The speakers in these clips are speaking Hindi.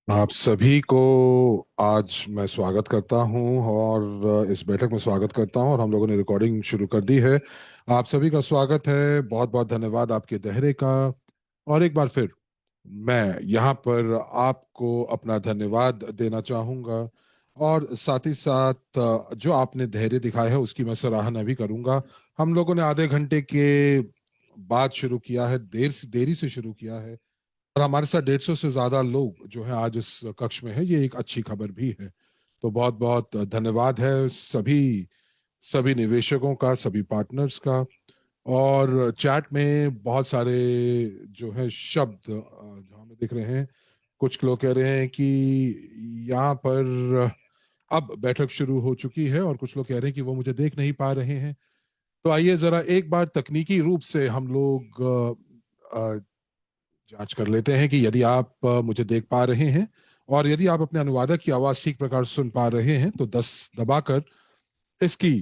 आप सभी को आज मैं स्वागत करता हूं और इस बैठक में स्वागत करता हूं और हम लोगों ने रिकॉर्डिंग शुरू कर दी है। आप सभी का स्वागत है, बहुत बहुत धन्यवाद आपके धैर्य का। और एक बार फिर मैं यहाँ पर आपको अपना धन्यवाद देना चाहूँगा और साथ ही साथ जो आपने धैर्य दिखाया है उसकी मैं सराहना भी करूँगा। हम लोगों ने आधे घंटे के बाद शुरू किया है, देरी से शुरू किया है और हमारे साथ 150 से ज्यादा लोग जो है आज इस कक्ष में है, ये एक अच्छी खबर भी है। तो बहुत बहुत धन्यवाद है सभी सभी निवेशकों का, सभी पार्टनर्स का। और चैट में बहुत सारे जो है शब्द जो हमें दिख रहे हैं। कुछ लोग कह रहे हैं कि यहाँ पर अब बैठक शुरू हो चुकी है और कुछ लोग कह रहे हैं कि वो मुझे देख नहीं पा रहे हैं। तो आइए जरा एक बार तकनीकी रूप से हम लोग जांच कर लेते हैं कि यदि आप मुझे देख पा रहे हैं और यदि आप अपने अनुवादक की आवाज ठीक प्रकार से सुन पा रहे हैं तो 10 दबाकर इसकी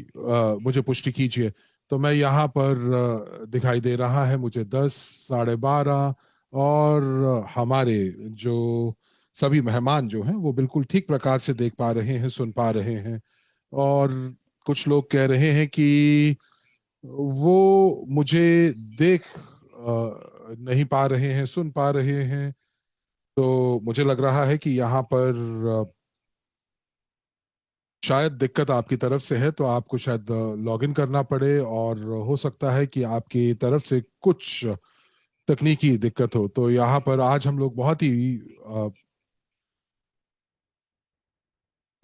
मुझे पुष्टि कीजिए। तो मैं यहाँ पर दिखाई दे रहा है मुझे 10, 12:30 और हमारे जो सभी मेहमान जो हैं वो बिल्कुल ठीक प्रकार से देख पा रहे हैं, सुन पा रहे हैं। और कुछ लोग कह रहे हैं कि वो मुझे देख नहीं पा रहे हैं, सुन पा रहे हैं। तो मुझे लग रहा है कि यहाँ पर शायद दिक्कत आपकी तरफ से है, तो आपको शायद लॉग इन करना पड़े और हो सकता है कि आपकी तरफ से कुछ तकनीकी दिक्कत हो। तो यहाँ पर आज हम लोग बहुत ही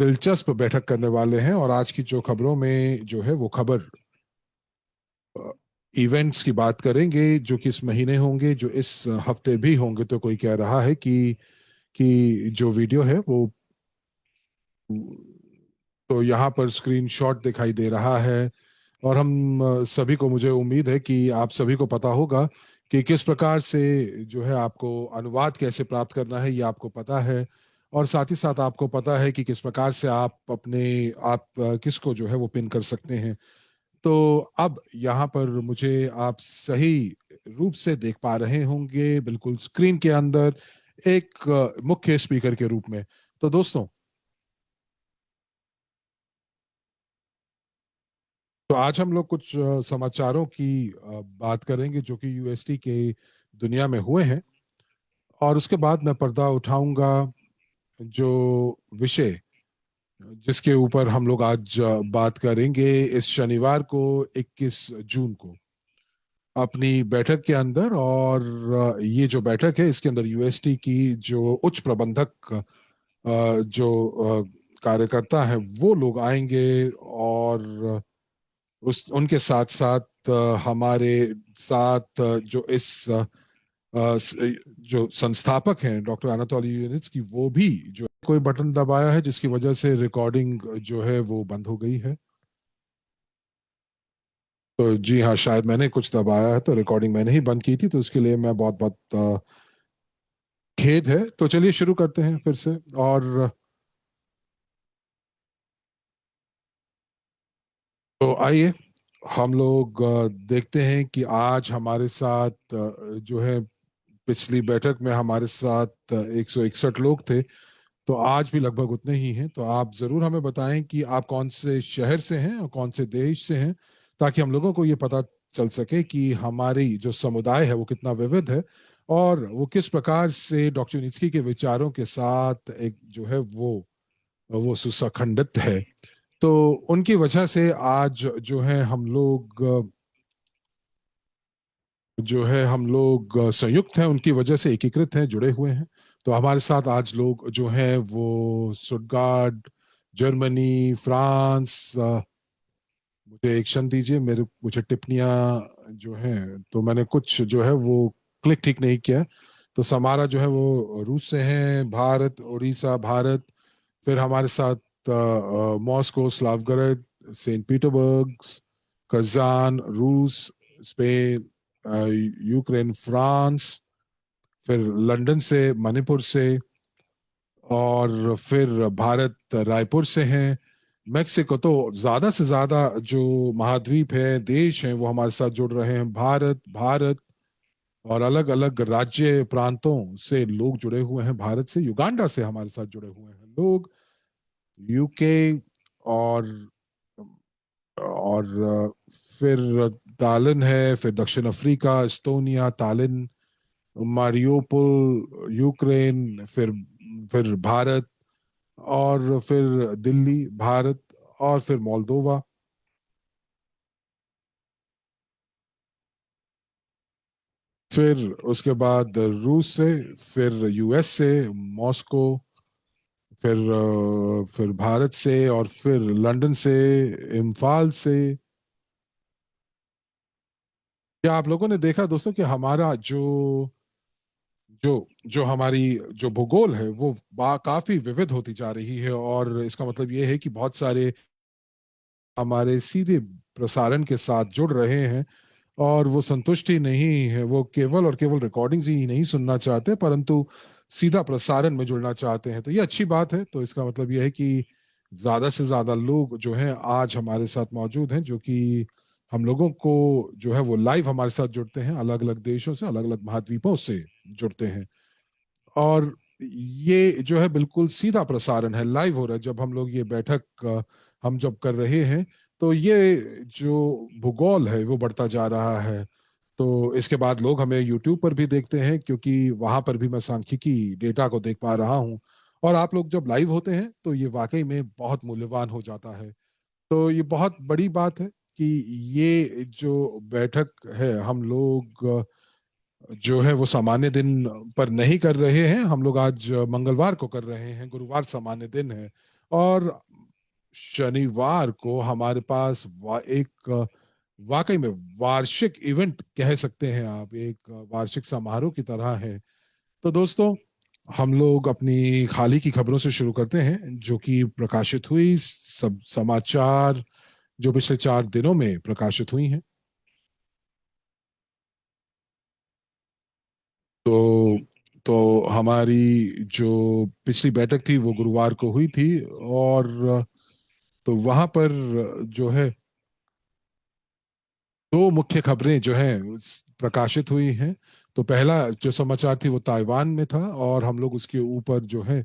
दिलचस्प बैठक करने वाले हैं और आज की जो खबरों में जो है वो खबर इवेंट्स की बात करेंगे जो कि इस महीने होंगे, जो इस हफ्ते भी होंगे। तो कोई कह रहा है कि जो वीडियो है वो, तो यहाँ पर स्क्रीनशॉट दिखाई दे रहा है और हम सभी को, मुझे उम्मीद है कि आप सभी को पता होगा कि किस प्रकार से जो है आपको अनुवाद कैसे प्राप्त करना है, ये आपको पता है। और साथ ही साथ आपको पता है कि किस प्रकार से आप किसको जो है वो पिन कर सकते हैं। तो अब यहाँ पर मुझे आप सही रूप से देख पा रहे होंगे, बिल्कुल स्क्रीन के अंदर एक मुख्य स्पीकर के रूप में। तो दोस्तों, तो आज हम लोग कुछ समाचारों की बात करेंगे जो कि यूएसटी के दुनिया में हुए हैं और उसके बाद मैं पर्दा उठाऊंगा जो विषय जिसके ऊपर हम लोग आज बात करेंगे इस शनिवार को 21 जून को अपनी बैठक के अंदर। और ये जो बैठक है इसके अंदर यूएसटी की जो उच्च प्रबंधक जो कार्यकर्ता है वो लोग आएंगे और उस उनके साथ साथ हमारे साथ जो जो संस्थापक हैं डॉक्टर अनातोली यूनिट्स की, वो भी जो कोई बटन दबाया है जिसकी वजह से रिकॉर्डिंग जो है वो बंद हो गई है। तो जी हाँ, शायद मैंने कुछ दबाया है, तो रिकॉर्डिंग मैंने ही बंद की थी, तो उसके लिए मैं बहुत बहुत खेद है। तो चलिए शुरू करते हैं फिर से। और तो आइए हम लोग देखते हैं कि आज हमारे साथ जो है, पिछली बैठक में हमारे साथ 161 लोग थे, तो आज भी लगभग उतने ही हैं। तो आप जरूर हमें बताएं कि आप कौन से शहर से हैं और कौन से देश से हैं, ताकि हम लोगों को ये पता चल सके कि हमारी जो समुदाय है वो कितना विविध है और वो किस प्रकार से डॉक्टर नित्स्की के विचारों के साथ एक जो है वो सुसंगठित है। तो उनकी वजह से आज जो है हम लोग संयुक्त हैं, उनकी वजह से एकीकृत हैं, जुड़े हुए हैं। तो हमारे साथ आज लोग जो हैं वो स्टुटगार्ट, जर्मनी, फ्रांस। मुझे एक क्षण दीजिए, मुझे टिप्पणियां जो हैं, तो मैंने कुछ जो है वो क्लिक ठीक नहीं किया। तो समारा जो है वो रूस से हैं, भारत, उड़ीसा, भारत। फिर हमारे साथ मॉस्को, स्लावगराड, सेंट पीटर्सबर्ग, कजान, रूस, स्पेन, यूक्रेन, फ्रांस। फिर लंदन से, मणिपुर से, और फिर भारत रायपुर से हैं। मेक्सिको, तो ज्यादा से ज्यादा जो महाद्वीप है, देश हैं, वो हमारे साथ जुड़ रहे हैं। भारत, भारत, और अलग अलग राज्य प्रांतों से लोग जुड़े हुए हैं। भारत से, युगांडा से हमारे साथ जुड़े हुए हैं लोग, यूके, और फिर तालिन है, फिर दक्षिण अफ्रीका, एस्टोनिया, तालिन, मारियोपोल, यूक्रेन, फिर भारत, और फिर दिल्ली, भारत, और फिर मोल्दोवा, फिर उसके बाद रूस से, फिर यूएस से, मॉस्को, फिर भारत से, और फिर लंदन से, इम्फाल से। क्या आप लोगों ने देखा दोस्तों कि हमारा जो जो हमारी जो भूगोल है वो काफी विविध होती जा रही है, और इसका मतलब ये है कि बहुत सारे हमारे सीधे प्रसारण के साथ जुड़ रहे हैं, और वो संतुष्टि नहीं है, वो केवल और केवल रिकॉर्डिंग्स ही नहीं सुनना चाहते, परंतु सीधा प्रसारण में जुड़ना चाहते हैं। तो ये अच्छी बात है। तो इसका मतलब ये है कि ज्यादा से ज्यादा लोग जो हैं आज हमारे साथ मौजूद हैं, जो कि हम लोगों को जो है वो लाइव हमारे साथ जुड़ते हैं, अलग अलग देशों से, अलग अलग महाद्वीपों से जुड़ते हैं। और ये जो है बिल्कुल सीधा प्रसारण है, लाइव हो रहा है। जब हम लोग ये बैठक हम जब कर रहे हैं, तो ये जो भूगोल है वो बढ़ता जा रहा है। तो इसके बाद लोग हमें यूट्यूब पर भी देखते हैं, क्योंकि वहां पर भी मैं सांख्यिकी डेटा को देख पा रहा हूँ। और आप लोग जब लाइव होते हैं तो ये वाकई में बहुत मूल्यवान हो जाता है। तो ये बहुत बड़ी बात है कि ये जो बैठक है हम लोग जो है वो सामान्य दिन पर नहीं कर रहे हैं। हम लोग आज मंगलवार को कर रहे हैं, गुरुवार सामान्य दिन है, और शनिवार को हमारे पास एक वाकई में वार्षिक इवेंट कह सकते हैं आप, एक वार्षिक समारोह की तरह है। तो दोस्तों, हम लोग अपनी हाल ही की खबरों से शुरू करते हैं, जो कि प्रकाशित हुई सब समाचार जो पिछले 4 दिनों में प्रकाशित हुई हैं। तो हमारी जो पिछली बैठक थी वो गुरुवार को हुई थी, और तो वहां पर जो है दो मुख्य खबरें जो हैं प्रकाशित हुई हैं। तो पहला जो समाचार थी वो ताइवान में था, और हम लोग उसके ऊपर जो है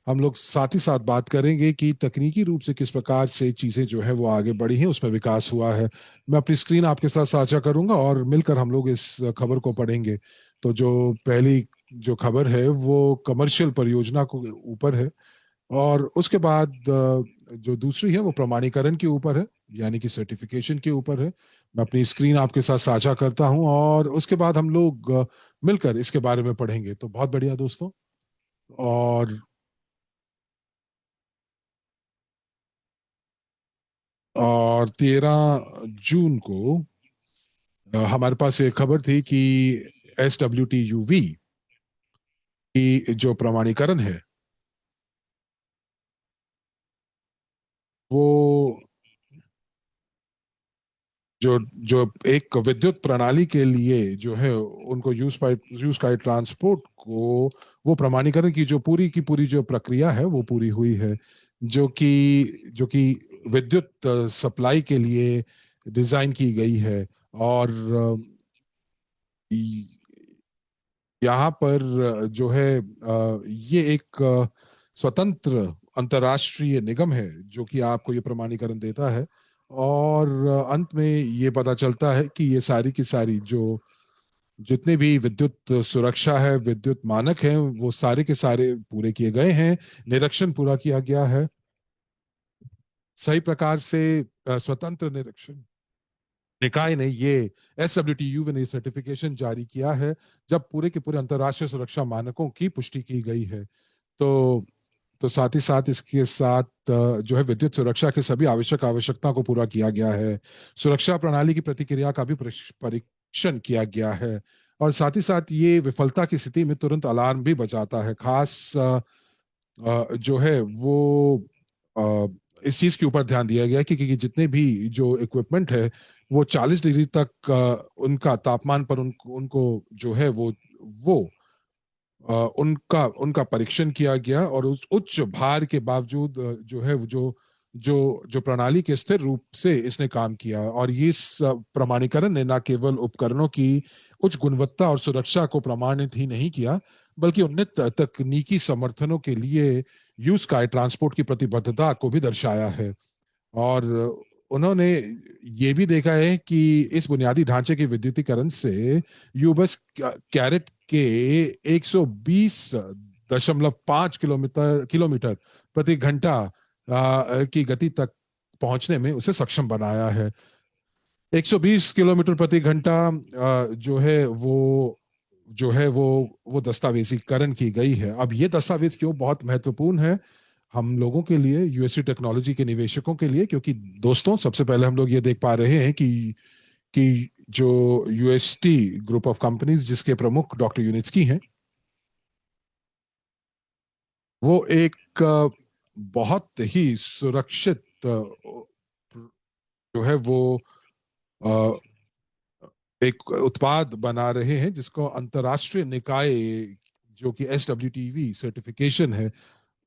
हम लोग साथ ही साथ बात करेंगे कि तकनीकी रूप से किस प्रकार से चीजें जो है वो आगे बढ़ी हैं, उसमें विकास हुआ है। मैं अपनी स्क्रीन आपके साथ साझा करूंगा, और मिलकर हम लोग इस खबर को पढ़ेंगे। तो जो पहली जो खबर है वो कमर्शियल परियोजना को ऊपर है, और उसके बाद जो दूसरी है वो प्रमाणीकरण के ऊपर है, यानी कि सर्टिफिकेशन के ऊपर है। मैं अपनी स्क्रीन आपके साथ साझा करता हूं, और उसके बाद हम लोग मिलकर इसके बारे में पढ़ेंगे। तो बहुत बढ़िया दोस्तों। और 13 जून को हमारे पास एक खबर थी कि SWTUV की जो प्रमाणीकरण है वो जो जो एक विद्युत प्रणाली के लिए जो है उनको यूज का ट्रांसपोर्ट को, वो प्रमाणीकरण की जो पूरी की पूरी जो प्रक्रिया है वो पूरी हुई है, जो कि विद्युत सप्लाई के लिए डिजाइन की गई है। और यहाँ पर जो है ये एक स्वतंत्र अंतर्राष्ट्रीय निगम है जो कि आपको ये प्रमाणीकरण देता है। और अंत में ये पता चलता है कि ये सारी की सारी जो जितने भी विद्युत सुरक्षा है, विद्युत मानक हैं, वो सारे के सारे पूरे किए गए हैं, निरीक्षण पूरा किया गया है सही प्रकार से। स्वतंत्र निरीक्षण निकाय ने ये SWTU ने सर्टिफिकेशन जारी किया है जब पूरे के पूरे अंतर्राष्ट्रीय सुरक्षा मानकों की पुष्टि की गई है। तो साथ ही साथ इसके साथ जो है विद्युत सुरक्षा के सभी आवश्यकता को पूरा किया गया है। सुरक्षा प्रणाली की प्रतिक्रिया का भी परीक्षण किया गया है, और साथ ही साथ ये विफलता की स्थिति में तुरंत अलार्म भी बजाता है। खास जो है वो अ, इस चीज के ऊपर ध्यान दिया गया है कि जितने भी जो इक्विपमेंट है वो 40 डिग्री तक उनका तापमान पर उनको उनको जो है वो उनका उनका परीक्षण किया गया, और उस उच्च भार के बावजूद जो है जो जो जो प्रणाली के स्थिर रूप से इसने काम किया, और ये प्रमाणीकरण ने न केवल उपकरणों की उच्च गुणवत्ता और सुरक्षा को प्रमाणित ही नहीं किया, बल्कि उन्नत तकनीकी समर्थनों के लिए यूज का ट्रांसपोर्ट की प्रतिबद्धता को भी दर्शाया है। और उन्होंने ये भी देखा है कि इस बुनियादी ढांचे के विद्युतीकरण से यूबस कैरेट के 120.5 किलोमीटर किलोमीटर प्रति घंटा की गति तक पहुंचने में उसे सक्षम बनाया है। 120 किलोमीटर प्रति घंटा जो है वो दस्तावेजीकरण की गई है। अब ये दस्तावेज क्यों बहुत महत्वपूर्ण है हम लोगों के लिए, यूएसटी टेक्नोलॉजी के निवेशकों के लिए? क्योंकि दोस्तों, सबसे पहले हम लोग ये देख पा रहे हैं कि जो यूएसटी ग्रुप ऑफ कंपनीज, जिसके प्रमुख डॉक्टर यूनिट्सकी हैं, वो एक बहुत ही सुरक्षित जो है वो अ, एक उत्पाद बना रहे हैं जिसको अंतर्राष्ट्रीय निकाय, जो कि SWTV सर्टिफिकेशन है,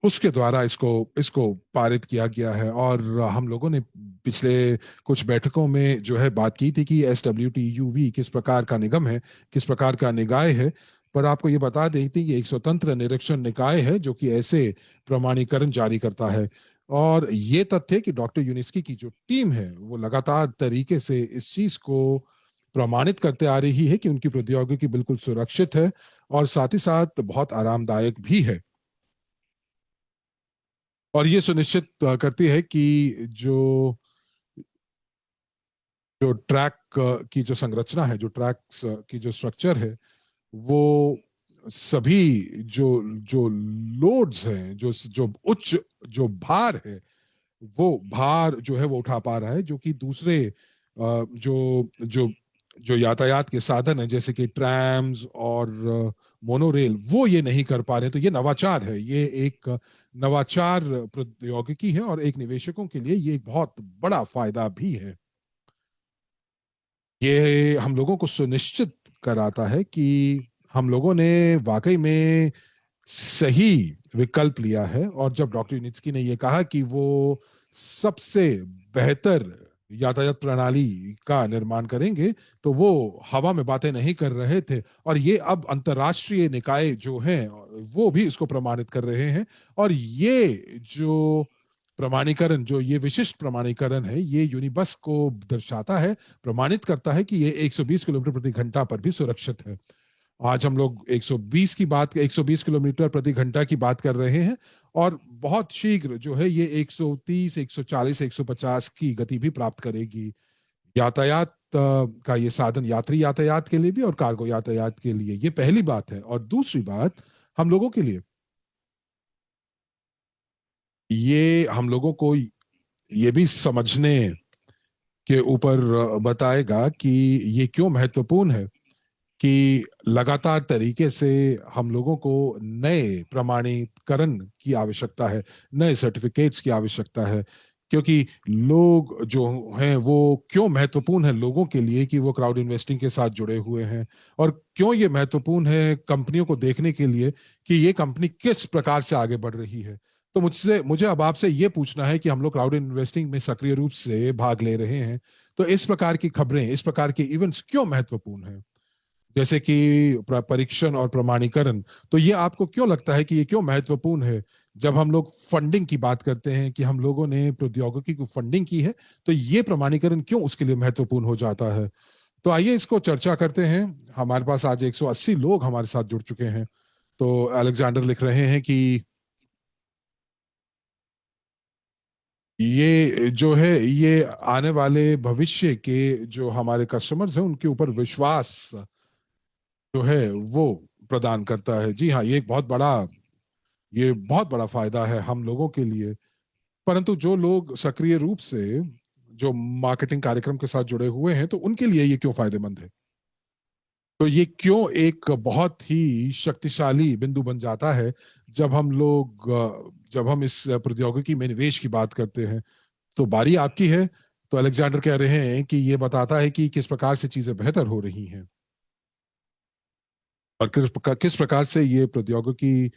उसके द्वारा इसको इसको पारित किया गया है। और हम लोगों ने पिछले कुछ बैठकों में जो है बात की थी कि SWTUV किस प्रकार का निगम है, किस प्रकार का निकाय है। पर आपको ये बता दें कि ये एक स्वतंत्र निरीक्षण निकाय है जो कि ऐसे प्रमाणीकरण जारी करता है। और ये तथ्य कि डॉक्टर यूनिस्की की जो टीम है वो लगातार तरीके से इस चीज को प्रमाणित करते आ रही है कि उनकी प्रौद्योगिकी बिल्कुल सुरक्षित है और साथ ही साथ बहुत आरामदायक भी है। और ये सुनिश्चित करती है कि जो जो ट्रैक की जो संरचना है, जो ट्रैक्स की जो स्ट्रक्चर है, वो सभी जो जो लोड्स हैं, जो जो उच्च जो भार है, वो भार जो है वो उठा पा रहा है, जो कि दूसरे जो जो जो यातायात के साधन है जैसे कि ट्रैम्स और मोनोरेल, वो ये नहीं कर पा रहे। तो ये नवाचार है, ये एक नवाचार प्रौद्योगिकी है, और एक निवेशकों के लिए ये एक बहुत बड़ा फायदा भी है। ये हम लोगों को सुनिश्चित कराता है कि हम लोगों ने वाकई में सही विकल्प लिया है। और जब डॉक्टर यूनिट्सकी ने यह कहा कि वो सबसे बेहतर यातायात प्रणाली का निर्माण करेंगे, तो वो हवा में बातें नहीं कर रहे थे। और ये अब अंतर्राष्ट्रीय निकाय जो हैं वो भी इसको प्रमाणित कर रहे हैं। और ये जो प्रमाणीकरण, जो ये विशिष्ट प्रमाणीकरण है, ये यूनिबस को दर्शाता है, प्रमाणित करता है कि ये 120 किलोमीटर प्रति घंटा पर भी सुरक्षित है। आज हम लोग 120 किलोमीटर प्रति घंटा की बात कर रहे हैं, और बहुत शीघ्र जो है ये 130, 140, 150 की गति भी प्राप्त करेगी। यातायात का ये साधन यात्री यातायात के लिए भी और कार्गो यातायात के लिए, ये पहली बात है। और दूसरी बात, हम लोगों के लिए ये हम लोगों को ये भी समझने के ऊपर बताएगा कि ये क्यों महत्वपूर्ण है कि लगातार तरीके से हम लोगों को नए प्रमाणीकरण की आवश्यकता है, नए सर्टिफिकेट्स की आवश्यकता है। क्योंकि लोग जो हैं वो क्यों महत्वपूर्ण है लोगों के लिए कि वो क्राउड इन्वेस्टिंग के साथ जुड़े हुए हैं, और क्यों ये महत्वपूर्ण है कंपनियों को देखने के लिए कि ये कंपनी किस प्रकार से आगे बढ़ रही है। तो मुझे अब आपसे ये पूछना है कि हम लोग क्राउड इन्वेस्टिंग में सक्रिय रूप से भाग ले रहे हैं, तो इस प्रकार की खबरें, इस प्रकार के इवेंट्स क्यों महत्वपूर्ण है, जैसे कि परीक्षण और प्रमाणीकरण? तो ये आपको क्यों लगता है कि ये क्यों महत्वपूर्ण है? जब हम लोग फंडिंग की बात करते हैं कि हम लोगों ने प्रौद्योगिकी को फंडिंग की है, तो ये प्रमाणीकरण क्यों उसके लिए महत्वपूर्ण हो जाता है? तो आइए इसको चर्चा करते हैं। हमारे पास आज 180 लोग हमारे साथ जुड़ चुके हैं। तो अलेक्जेंडर लिख रहे हैं कि ये जो है ये आने वाले भविष्य के जो हमारे कस्टमर्स हैं उनके ऊपर विश्वास जो है वो प्रदान करता है। जी हाँ, ये बहुत बड़ा फायदा है हम लोगों के लिए। परंतु जो लोग सक्रिय रूप से जो मार्केटिंग कार्यक्रम के साथ जुड़े हुए हैं, तो उनके लिए ये क्यों फायदेमंद है? तो ये क्यों एक बहुत ही शक्तिशाली बिंदु बन जाता है जब हम इस प्रौद्योगिकी में निवेश की बात करते हैं? तो बारी आपकी है। तो अलेक्जेंडर कह रहे हैं कि ये बताता है कि किस प्रकार से चीजें बेहतर हो रही हैं, और किस प्रकार से ये प्रौद्योगिकी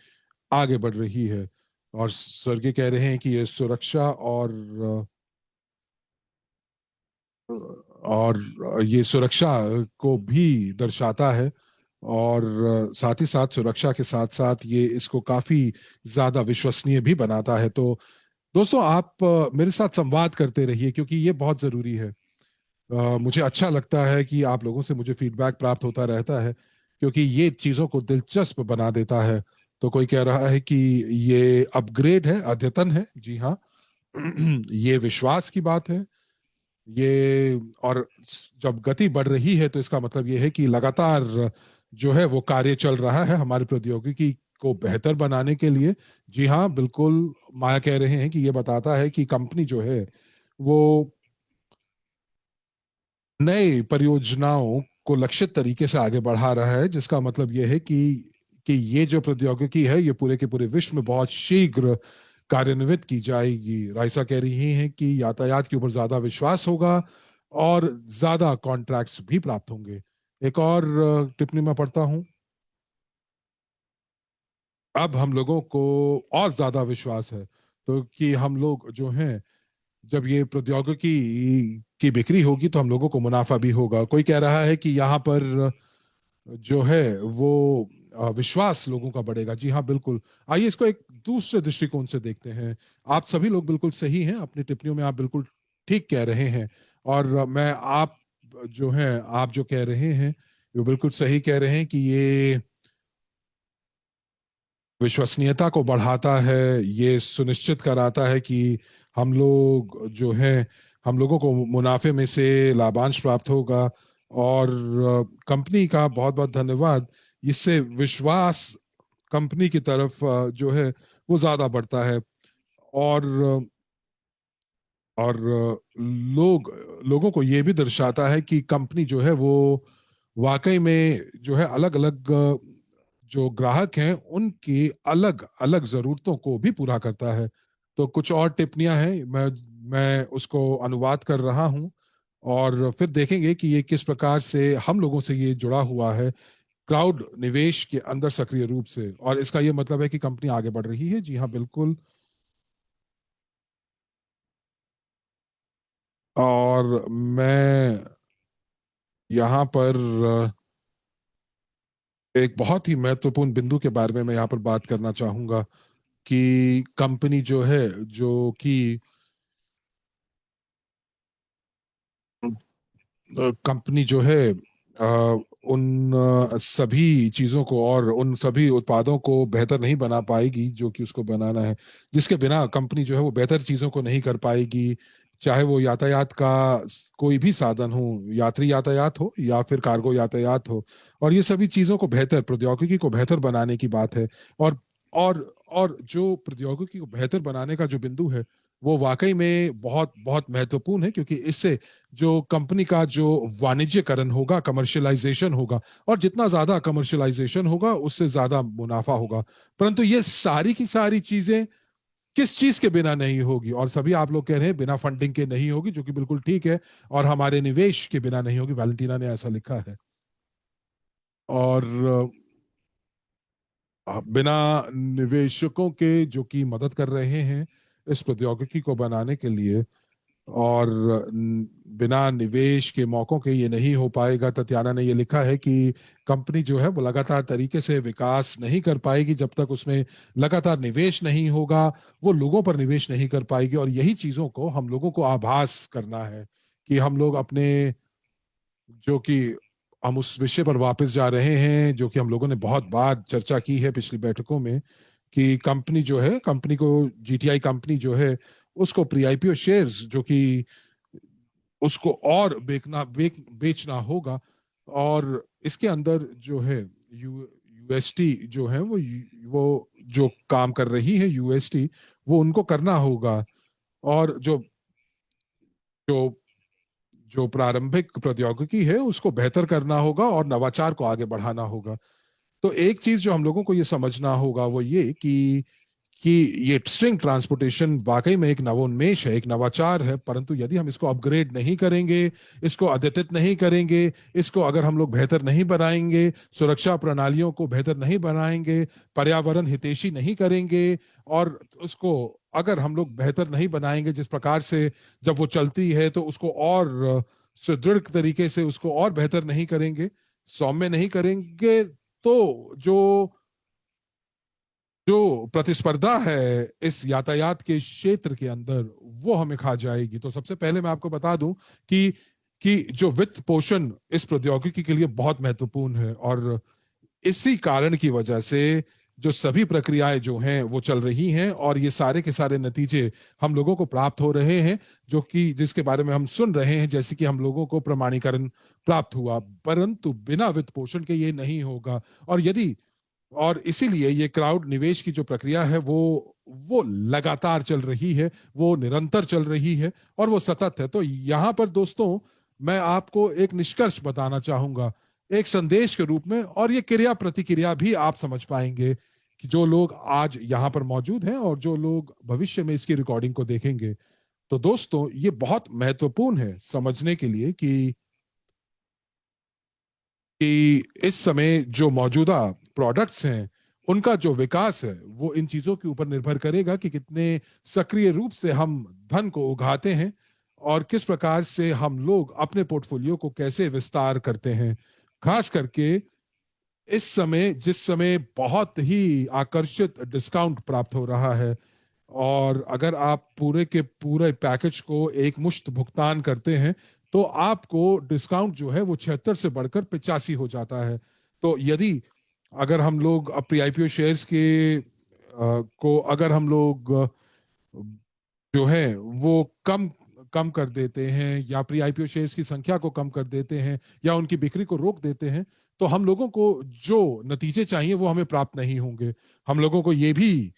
आगे बढ़ रही है। और स्वर्गीय कह रहे हैं कि ये सुरक्षा और ये सुरक्षा को भी दर्शाता है। और साथ ही साथ सुरक्षा के साथ साथ ये इसको काफी ज्यादा विश्वसनीय भी बनाता है। तो दोस्तों, आप मेरे साथ संवाद करते रहिए, क्योंकि ये बहुत जरूरी है। मुझे अच्छा लगता है कि आप लोगों से मुझे फीडबैक प्राप्त होता रहता है, क्योंकि ये चीजों को दिलचस्प बना देता है। तो कोई कह रहा है कि ये अपग्रेड है, अद्यतन है। जी हाँ, ये विश्वास की बात है। ये और जब गति बढ़ रही है तो इसका मतलब ये है कि लगातार जो है वो कार्य चल रहा है हमारी प्रौद्योगिकी को बेहतर बनाने के लिए। जी हाँ, बिल्कुल। माया कह रहे हैं कि ये बताता है कि कंपनी जो है वो नए परियोजनाओं को लक्षित तरीके से आगे बढ़ा रहा है, जिसका मतलब यह है कि ये जो प्रौद्योगिकी है ये पूरे के पूरे विश्व में बहुत शीघ्र कार्यान्वित की जाएगी। राइसा कह रही हैं कि यातायात के ऊपर ज्यादा विश्वास होगा और ज्यादा कॉन्ट्रैक्ट्स भी प्राप्त होंगे। एक और टिप्पणी मैं पढ़ता हूं। अब हम लोगों को और ज्यादा विश्वास है तो कि हम लोग जो हैं, जब ये प्रौद्योगिकी की बिक्री होगी तो हम लोगों को मुनाफा भी होगा। कोई कह रहा है कि यहाँ पर जो है वो विश्वास लोगों का बढ़ेगा। जी हाँ, बिल्कुल। आइए इसको एक दूसरे दृष्टिकोण से देखते हैं। आप सभी लोग बिल्कुल सही हैं, अपनी टिप्पणियों में आप बिल्कुल ठीक कह रहे हैं। और मैं आप जो हैं, आप जो कह रहे हैं वो बिल्कुल सही कह रहे हैं कि ये विश्वसनीयता को बढ़ाता है। ये सुनिश्चित कराता है कि हम लोग जो हैं, हम लोगों को मुनाफे में से लाभांश प्राप्त होगा। और कंपनी का बहुत बहुत धन्यवाद। इससे विश्वास कंपनी की तरफ जो है वो ज्यादा बढ़ता है। और और लोगों को ये भी दर्शाता है कि कंपनी जो है वो वाकई में जो है अलग अलग जो ग्राहक हैं उनकी अलग अलग जरूरतों को भी पूरा करता है। तो कुछ और टिप्पणियां हैं, मैं उसको अनुवाद कर रहा हूं और फिर देखेंगे कि ये किस प्रकार से हम लोगों से ये जुड़ा हुआ है क्राउड निवेश के अंदर सक्रिय रूप से। और इसका ये मतलब है कि कंपनी आगे बढ़ रही है। जी हाँ, बिल्कुल। और मैं यहाँ पर एक बहुत ही महत्वपूर्ण बिंदु के बारे में मैं यहाँ पर बात करना चाहूंगा कि कंपनी जो है, जो कि कंपनी जो है उन सभी चीजों को और उन सभी उत्पादों को बेहतर नहीं बना पाएगी जो कि उसको बनाना है, जिसके बिना कंपनी जो है वो बेहतर चीजों को नहीं कर पाएगी। चाहे वो यातायात का कोई भी साधन हो, यात्री यातायात हो या फिर कार्गो यातायात हो। और ये सभी चीजों को बेहतर, प्रौद्योगिकी को बेहतर बनाने की बात है। और और जो प्रौद्योगिकी को बेहतर बनाने का जो बिंदु है वो वाकई में बहुत बहुत महत्वपूर्ण है, क्योंकि इससे जो कंपनी का जो वाणिज्यकरण होगा, कमर्शियलाइजेशन होगा। और जितना ज्यादा कमर्शियलाइजेशन होगा उससे ज्यादा मुनाफा होगा। परंतु ये सारी की सारी चीजें किस चीज के बिना नहीं होगी? और सभी आप लोग कह रहे हैं बिना फंडिंग के नहीं होगी, जो कि बिल्कुल ठीक है। और हमारे निवेश के बिना नहीं होगी, वैलेंटीना ने ऐसा लिखा है। और बिना निवेशकों के जो कि मदद कर रहे हैं इस प्रौद्योगिकी को बनाने के लिए, और बिना निवेश के मौकों के ये नहीं हो पाएगा। ततियाना ने ये लिखा है कि कंपनी जो है वो लगातार तरीके से विकास नहीं कर पाएगी जब तक उसमें लगातार निवेश नहीं होगा। वो लोगों पर निवेश नहीं कर पाएगी। और यही चीजों को हम लोगों को आभास करना है कि हम लोग अपने, जो कि हम उस विषय पर वापस जा रहे हैं जो कि हम लोगों ने बहुत बार चर्चा की है पिछली बैठकों में, कि कंपनी जो है, कंपनी को, जीटीआई कंपनी जो है उसको प्री आईपीओ शेयर्स जो कि उसको और बेचना होगा। और इसके अंदर जो है यूएसटी जो है वो जो काम कर रही है यूएसटी, वो उनको करना होगा। और जो जो प्रारंभिक प्रौद्योगिकी है उसको बेहतर करना होगा और नवाचार को आगे बढ़ाना होगा। तो एक चीज जो हम लोगों को ये समझना होगा वो ये कि ये स्ट्रिंग ट्रांसपोर्टेशन वाकई में एक नवोन्मेष है, एक नवाचार है, परंतु यदि हम इसको अपग्रेड नहीं करेंगे, इसको अद्यतित नहीं करेंगे, इसको अगर हम लोग बेहतर नहीं बनाएंगे, सुरक्षा प्रणालियों को बेहतर नहीं बनाएंगे, पर्यावरण हितैषी नहीं करेंगे, और उसको अगर हम लोग बेहतर नहीं बनाएंगे, जिस प्रकार से जब वो चलती है तो उसको और सुदृढ़ तरीके से उसको और बेहतर नहीं करेंगे, सौम्य नहीं करेंगे, तो जो जो प्रतिस्पर्धा है इस यातायात के क्षेत्र के अंदर, वो हमें खा जाएगी। तो सबसे पहले मैं आपको बता दूं कि कि जो वित्त पोषण इस प्रौद्योगिकी के लिए बहुत महत्वपूर्ण है, और इसी कारण की वजह से जो सभी प्रक्रियाएं जो हैं वो चल रही हैं, और ये सारे के सारे नतीजे हम लोगों को प्राप्त हो रहे हैं, जो कि जिसके बारे में हम सुन रहे हैं, जैसे कि हम लोगों को प्रमाणीकरण प्राप्त हुआ, परंतु बिना वित्त पोषण के ये नहीं होगा। और यदि और इसीलिए ये क्राउड निवेश की जो प्रक्रिया है वो लगातार चल रही है, वो निरंतर चल रही है, और वो सतत है। तो यहां पर दोस्तों, मैं आपको एक निष्कर्ष बताना चाहूंगा, एक संदेश के रूप में, और ये क्रिया प्रतिक्रिया भी आप समझ पाएंगे कि जो लोग आज यहां पर मौजूद हैं और जो लोग भविष्य में इसकी रिकॉर्डिंग को देखेंगे। तो दोस्तों, ये बहुत महत्वपूर्ण है समझने के लिए कि इस समय जो मौजूदा प्रोडक्ट्स हैं, उनका जो विकास है वो इन चीजों के ऊपर निर्भर करेगा कि कितने सक्रिय रूप से हम धन को उगाते हैं, और किस प्रकार से हम लोग अपने पोर्टफोलियो को कैसे विस्तार करते हैं। खास करके इस समय, जिस समय बहुत ही आकर्षित डिस्काउंट प्राप्त हो रहा है, और अगर आप पूरे के पूरे पैकेज को एक मुश्त भुगतान करते हैं, तो आपको डिस्काउंट जो है वो 76 से बढ़कर 85 हो जाता है। तो यदि अगर हम लोग प्री आईपीओ शेयर्स के को अगर हम लोग जो है वो कम कम कर देते हैं, या प्री आईपीओ शेयर्स की संख्या को कम कर देते हैं, या उनकी बिक्री को रोक देते हैं, तो हम लोगों को जो नतीजे चाहिए वो हमें प्राप्त नहीं होंगे। हम लोगों को ये भी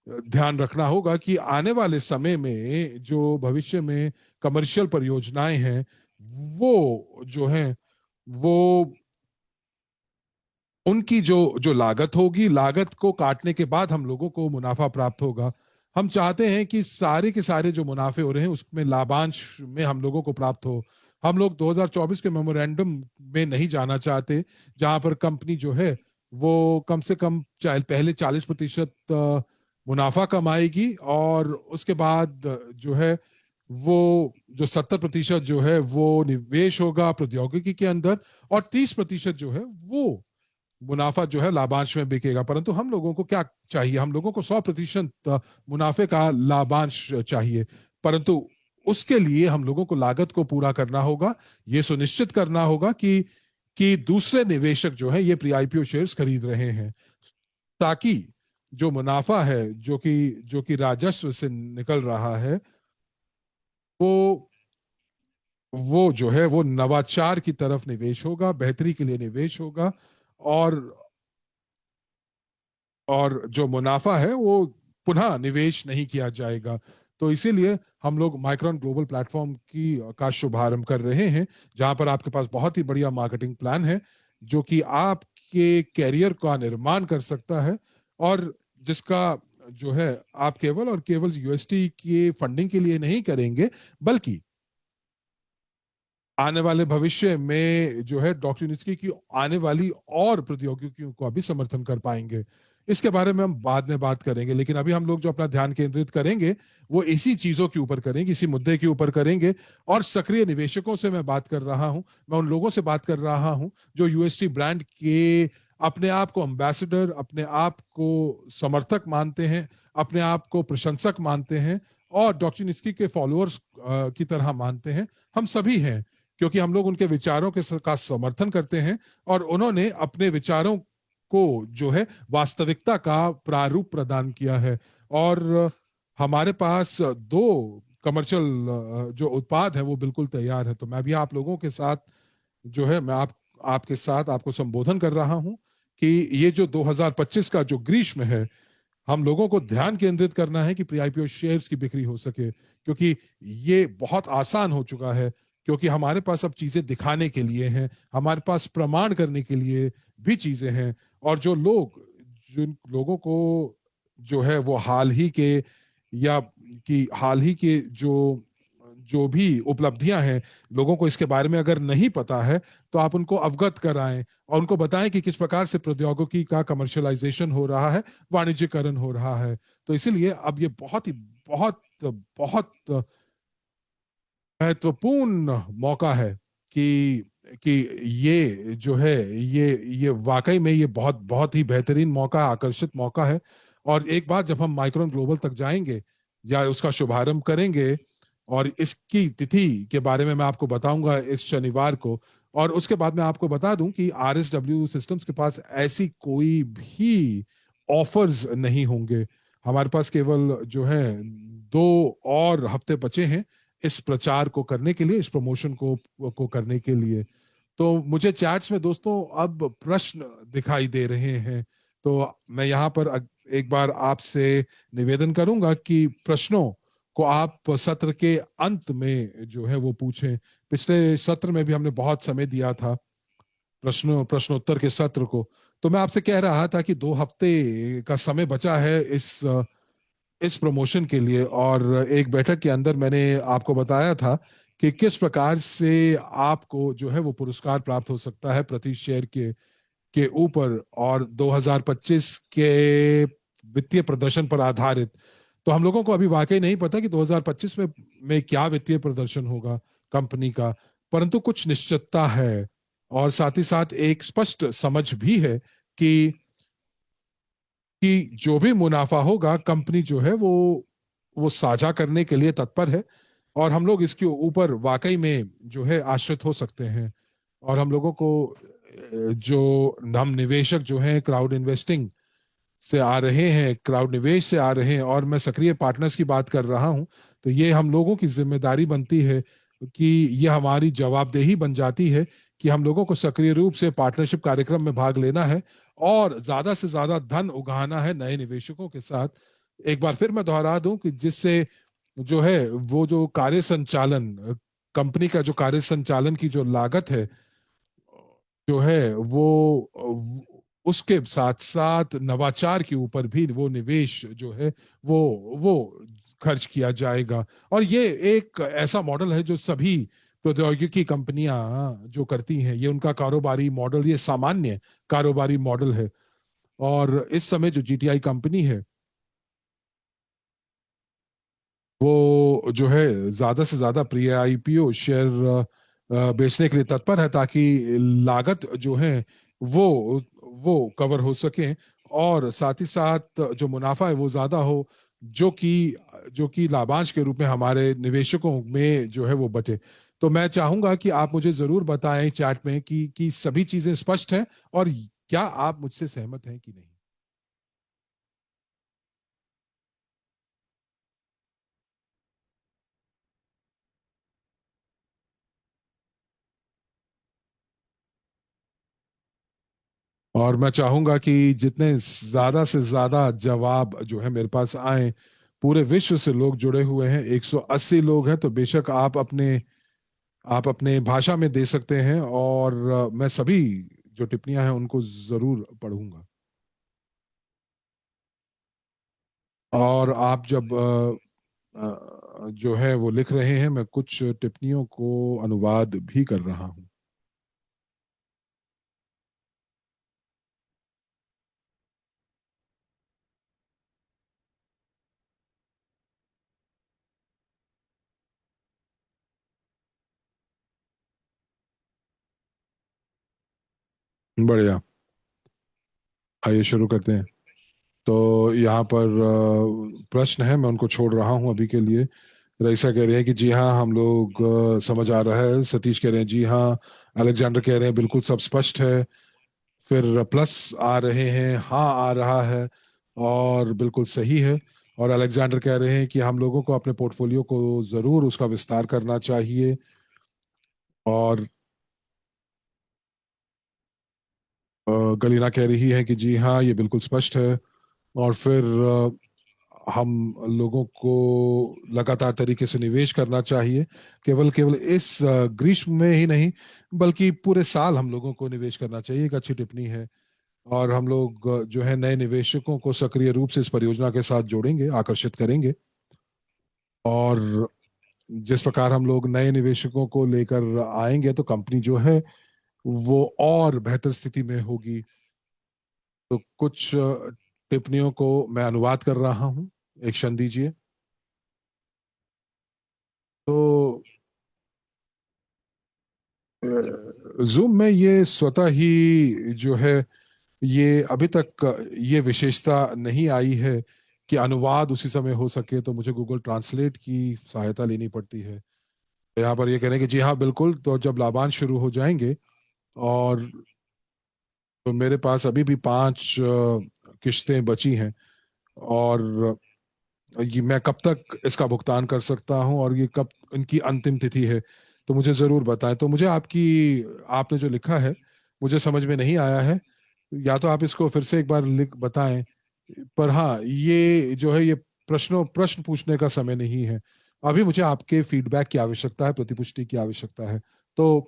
ध्यान रखना होगा कि आने वाले समय में जो भविष्य में कमर्शियल परियोजनाएं हैं, वो जो है वो उनकी जो जो लागत होगी, लागत को काटने के बाद हम लोगों को मुनाफा प्राप्त होगा। हम चाहते हैं कि सारे के सारे जो मुनाफे हो रहे हैं उसमें लाभांश में हम लोगों को प्राप्त हो। हम लोग 2024 के मेमोरेंडम में नहीं जाना चाहते, जहां पर कंपनी जो है वो कम से कम पहले 40% मुनाफा कमाएगी, और उसके बाद जो है वो जो 70% जो है वो निवेश होगा प्रौद्योगिकी के अंदर, और 30% जो है वो मुनाफा जो है लाभांश में बिकेगा। परंतु हम लोगों को क्या चाहिए? हम लोगों को 100% मुनाफे का लाभांश चाहिए, परंतु उसके लिए हम लोगों को लागत को पूरा करना होगा। ये सुनिश्चित करना होगा कि दूसरे निवेशक जो है ये प्री आईपीओ शेयर्स खरीद रहे हैं, ताकि जो मुनाफा है, जो कि राजस्व से निकल रहा है, वो वो जो है वो नवाचार की तरफ निवेश होगा, बेहतरी के लिए निवेश होगा, और और जो मुनाफा है वो पुनः निवेश नहीं किया जाएगा। तो इसीलिए हम लोग माइक्रोन ग्लोबल प्लेटफॉर्म की का शुभारंभ कर रहे हैं, जहां पर आपके पास बहुत ही बढ़िया मार्केटिंग प्लान है, जो कि आपके कैरियर का निर्माण कर सकता है, और जिसका जो है आप केवल और केवल यूएसटी की फंडिंग के लिए नहीं करेंगे, बल्कि आने वाले भविष्य में जो है डॉक्टर यूनिस्की की आने वाली और प्रौद्योगिकियों को भी समर्थन कर पाएंगे। इसके बारे में हम बाद में बात करेंगे, लेकिन अभी हम लोग जो अपना ध्यान केंद्रित करेंगे वो इसी चीजों के ऊपर करेंगे, इसी मुद्दे के ऊपर करेंगे। और सक्रिय निवेशकों से मैं बात कर रहा हूं, मैं उन लोगों से बात कर रहा हूं जो यूएसटी ब्रांड के अपने आप को एम्बेसडर, अपने आप को समर्थक मानते हैं, अपने आप को प्रशंसक मानते हैं, और डॉक्टर निस्की के फॉलोअर्स की तरह मानते हैं। हम सभी हैं, क्योंकि हम लोग उनके विचारों का समर्थन करते हैं, और उन्होंने अपने विचारों को जो है वास्तविकता का प्रारूप प्रदान किया है। और हमारे पास दो कमर्शियल जो उत्पाद है वो बिल्कुल तैयार है। तो मैं भी आप लोगों के साथ जो है मैं आपके साथ आपको संबोधन कर रहा हूं कि ये जो 2025 का जो ग्रीष्म है, हम लोगों को ध्यान केंद्रित करना है कि प्री आईपीओ शेयर्स की बिक्री हो सके, क्योंकि ये बहुत आसान हो चुका है, क्योंकि हमारे पास अब चीजें दिखाने के लिए हैं, हमारे पास प्रमाण करने के लिए भी चीजें हैं। और जिन लोगों को जो है वो हाल ही के या कि हाल ही के जो जो भी उपलब्धियां हैं, लोगों को इसके बारे में अगर नहीं पता है तो आप उनको अवगत कराएं और उनको बताएं कि किस प्रकार से प्रौद्योगिकी का कमर्शियलाइजेशन हो रहा है, वाणिज्यकरण हो रहा है। तो इसीलिए अब ये बहुत बहुत महत्वपूर्ण मौका है कि कि ये जो है ये वाकई में ये बहुत बहुत ही बेहतरीन मौका, आकर्षित मौका है। और एक बार जब हम माइक्रोन ग्लोबल तक जाएंगे या उसका शुभारंभ करेंगे, और इसकी तिथि के बारे में मैं आपको बताऊंगा इस शनिवार को। और उसके बाद मैं आपको बता दूं कि आरएसडब्ल्यू सिस्टम्स के पास ऐसी कोई भी ऑफर्स नहीं होंगे। हमारे पास केवल जो है 2 और हफ्ते बचे हैं इस प्रचार को करने के लिए, इस प्रमोशन को करने के लिए। तो मुझे चैट्स में दोस्तों अब प्रश्न दिखाई दे रहे हैं। तो मैं यहाँ पर एक बार आपसे निवेदन करूंगा कि प्रश्नों को आप सत्र के अंत में जो है वो पूछें। पिछले सत्र में भी हमने बहुत समय दिया था प्रश्नोत्तर के सत्र को। तो मैं आपसे कह रहा था कि 2 हफ्ते का समय बचा है इस प्रमोशन के लिए। और एक बैठक के अंदर मैंने आपको बताया था कि किस प्रकार से आपको जो है वो पुरस्कार प्राप्त हो सकता है प्रति शेयर के ऊपर, और 2025 के वित्तीय प्रदर्शन पर आधारित। तो हम लोगों को अभी वाकई नहीं पता कि 2025 में क्या वित्तीय प्रदर्शन होगा कंपनी का, परंतु कुछ निश्चितता है। और साथ ही साथ एक स्पष्ट समझ भी है कि जो भी मुनाफा होगा कंपनी जो है वो साझा करने के लिए तत्पर है। और हम लोग इसके ऊपर वाकई में जो है आश्रित हो सकते हैं। और हम लोगों को जो हम निवेशक जो हैं क्राउड इन्वेस्टिंग से आ रहे हैं, क्राउड निवेश से आ रहे हैं, और मैं सक्रिय पार्टनर्स की बात कर रहा हूं। तो ये हम लोगों की जिम्मेदारी बनती है कि ये हमारी जवाबदेही बन जाती है कि हम लोगों को सक्रिय रूप से पार्टनरशिप कार्यक्रम में भाग लेना है और ज्यादा से ज्यादा धन उगाना है नए निवेशकों के साथ। एक बार फिर मैं दोहरा दूं कि जिससे जो है वो जो कार्य संचालन, कंपनी का जो कार्य संचालन की जो लागत है जो है उसके साथ साथ नवाचार के ऊपर भी वो निवेश जो है वो वो खर्च किया जाएगा। और ये एक ऐसा मॉडल है जो सभी प्रौद्योगिकी कंपनियां जो करती हैं, ये उनका कारोबारी मॉडल, ये सामान्य कारोबारी मॉडल है। और इस समय जो जीटीआई कंपनी है वो जो है ज्यादा से ज्यादा प्री आईपीओ शेयर बेचने के लिए तत्पर है, ताकि लागत जो है वो वो कवर हो सके, और साथ ही साथ जो मुनाफा है वो ज्यादा हो, जो कि जो कि लाभांश के रूप में हमारे निवेशकों में जो है वो बटे। तो मैं चाहूंगा कि आप मुझे जरूर बताएं चैट में कि सभी चीजें स्पष्ट हैं, और क्या आप मुझसे सहमत हैं कि नहीं। और मैं चाहूंगा कि जितने ज्यादा से ज्यादा जवाब जो है मेरे पास आए, पूरे विश्व से लोग जुड़े हुए हैं, 180 लोग हैं, तो बेशक आप अपने भाषा में दे सकते हैं, और मैं सभी जो टिप्पणियां हैं उनको जरूर पढ़ूंगा। और आप जब जो है वो लिख रहे हैं, मैं कुछ टिप्पणियों को अनुवाद भी कर रहा हूँ। बढ़िया, आइए शुरू करते हैं। तो यहाँ पर प्रश्न है, मैं उनको छोड़ रहा हूँ अभी के लिए। रईसा कह रहे हैं कि जी हाँ हम लोग समझ आ रहा है। सतीश कह रहे हैं जी हाँ। अलेक्जेंडर कह रहे हैं बिल्कुल सब स्पष्ट है। फिर प्लस आ रहे हैं, हाँ आ रहा है, और बिल्कुल सही है। और अलेक्जेंडर कह रहे हैं कि हम लोगों को अपने पोर्टफोलियो को जरूर उसका विस्तार करना चाहिए। और गलीना कह रही है कि जी हाँ ये बिल्कुल स्पष्ट है। और फिर हम लोगों को लगातार तरीके से निवेश करना चाहिए, केवल केवल इस ग्रीष्म में ही नहीं बल्कि पूरे साल हम लोगों को निवेश करना चाहिए। एक अच्छी टिप्पणी है। और हम लोग जो है नए निवेशकों को सक्रिय रूप से इस परियोजना के साथ जोड़ेंगे, आकर्षित करेंगे। और जिस प्रकार हम लोग नए निवेशकों को लेकर आएंगे तो कंपनी जो है वो और बेहतर स्थिति में होगी। तो कुछ टिप्पणियों को मैं अनुवाद कर रहा हूँ। एक क्षण दीजिए। तो जूम में ये स्वतः ही जो है, ये अभी तक ये विशेषता नहीं आई है कि अनुवाद उसी समय हो सके, तो मुझे गूगल ट्रांसलेट की सहायता लेनी पड़ती है। तो यहाँ पर ये कह रहे हैं कि जी हाँ बिल्कुल, तो जब लाभांश शुरू हो जाएंगे, और तो मेरे पास अभी भी 5 किश्तें बची हैं, और ये मैं कब तक इसका भुगतान कर सकता हूँ और ये कब इनकी अंतिम तिथि है, तो मुझे जरूर बताएं। तो मुझे आपने जो लिखा है मुझे समझ में नहीं आया है। या तो आप इसको फिर से एक बार लिख बताएं। पर हाँ, ये जो है ये प्रश्न पूछने का समय नहीं है। अभी मुझे आपके फीडबैक की आवश्यकता है, प्रतिपुष्टि की आवश्यकता है। तो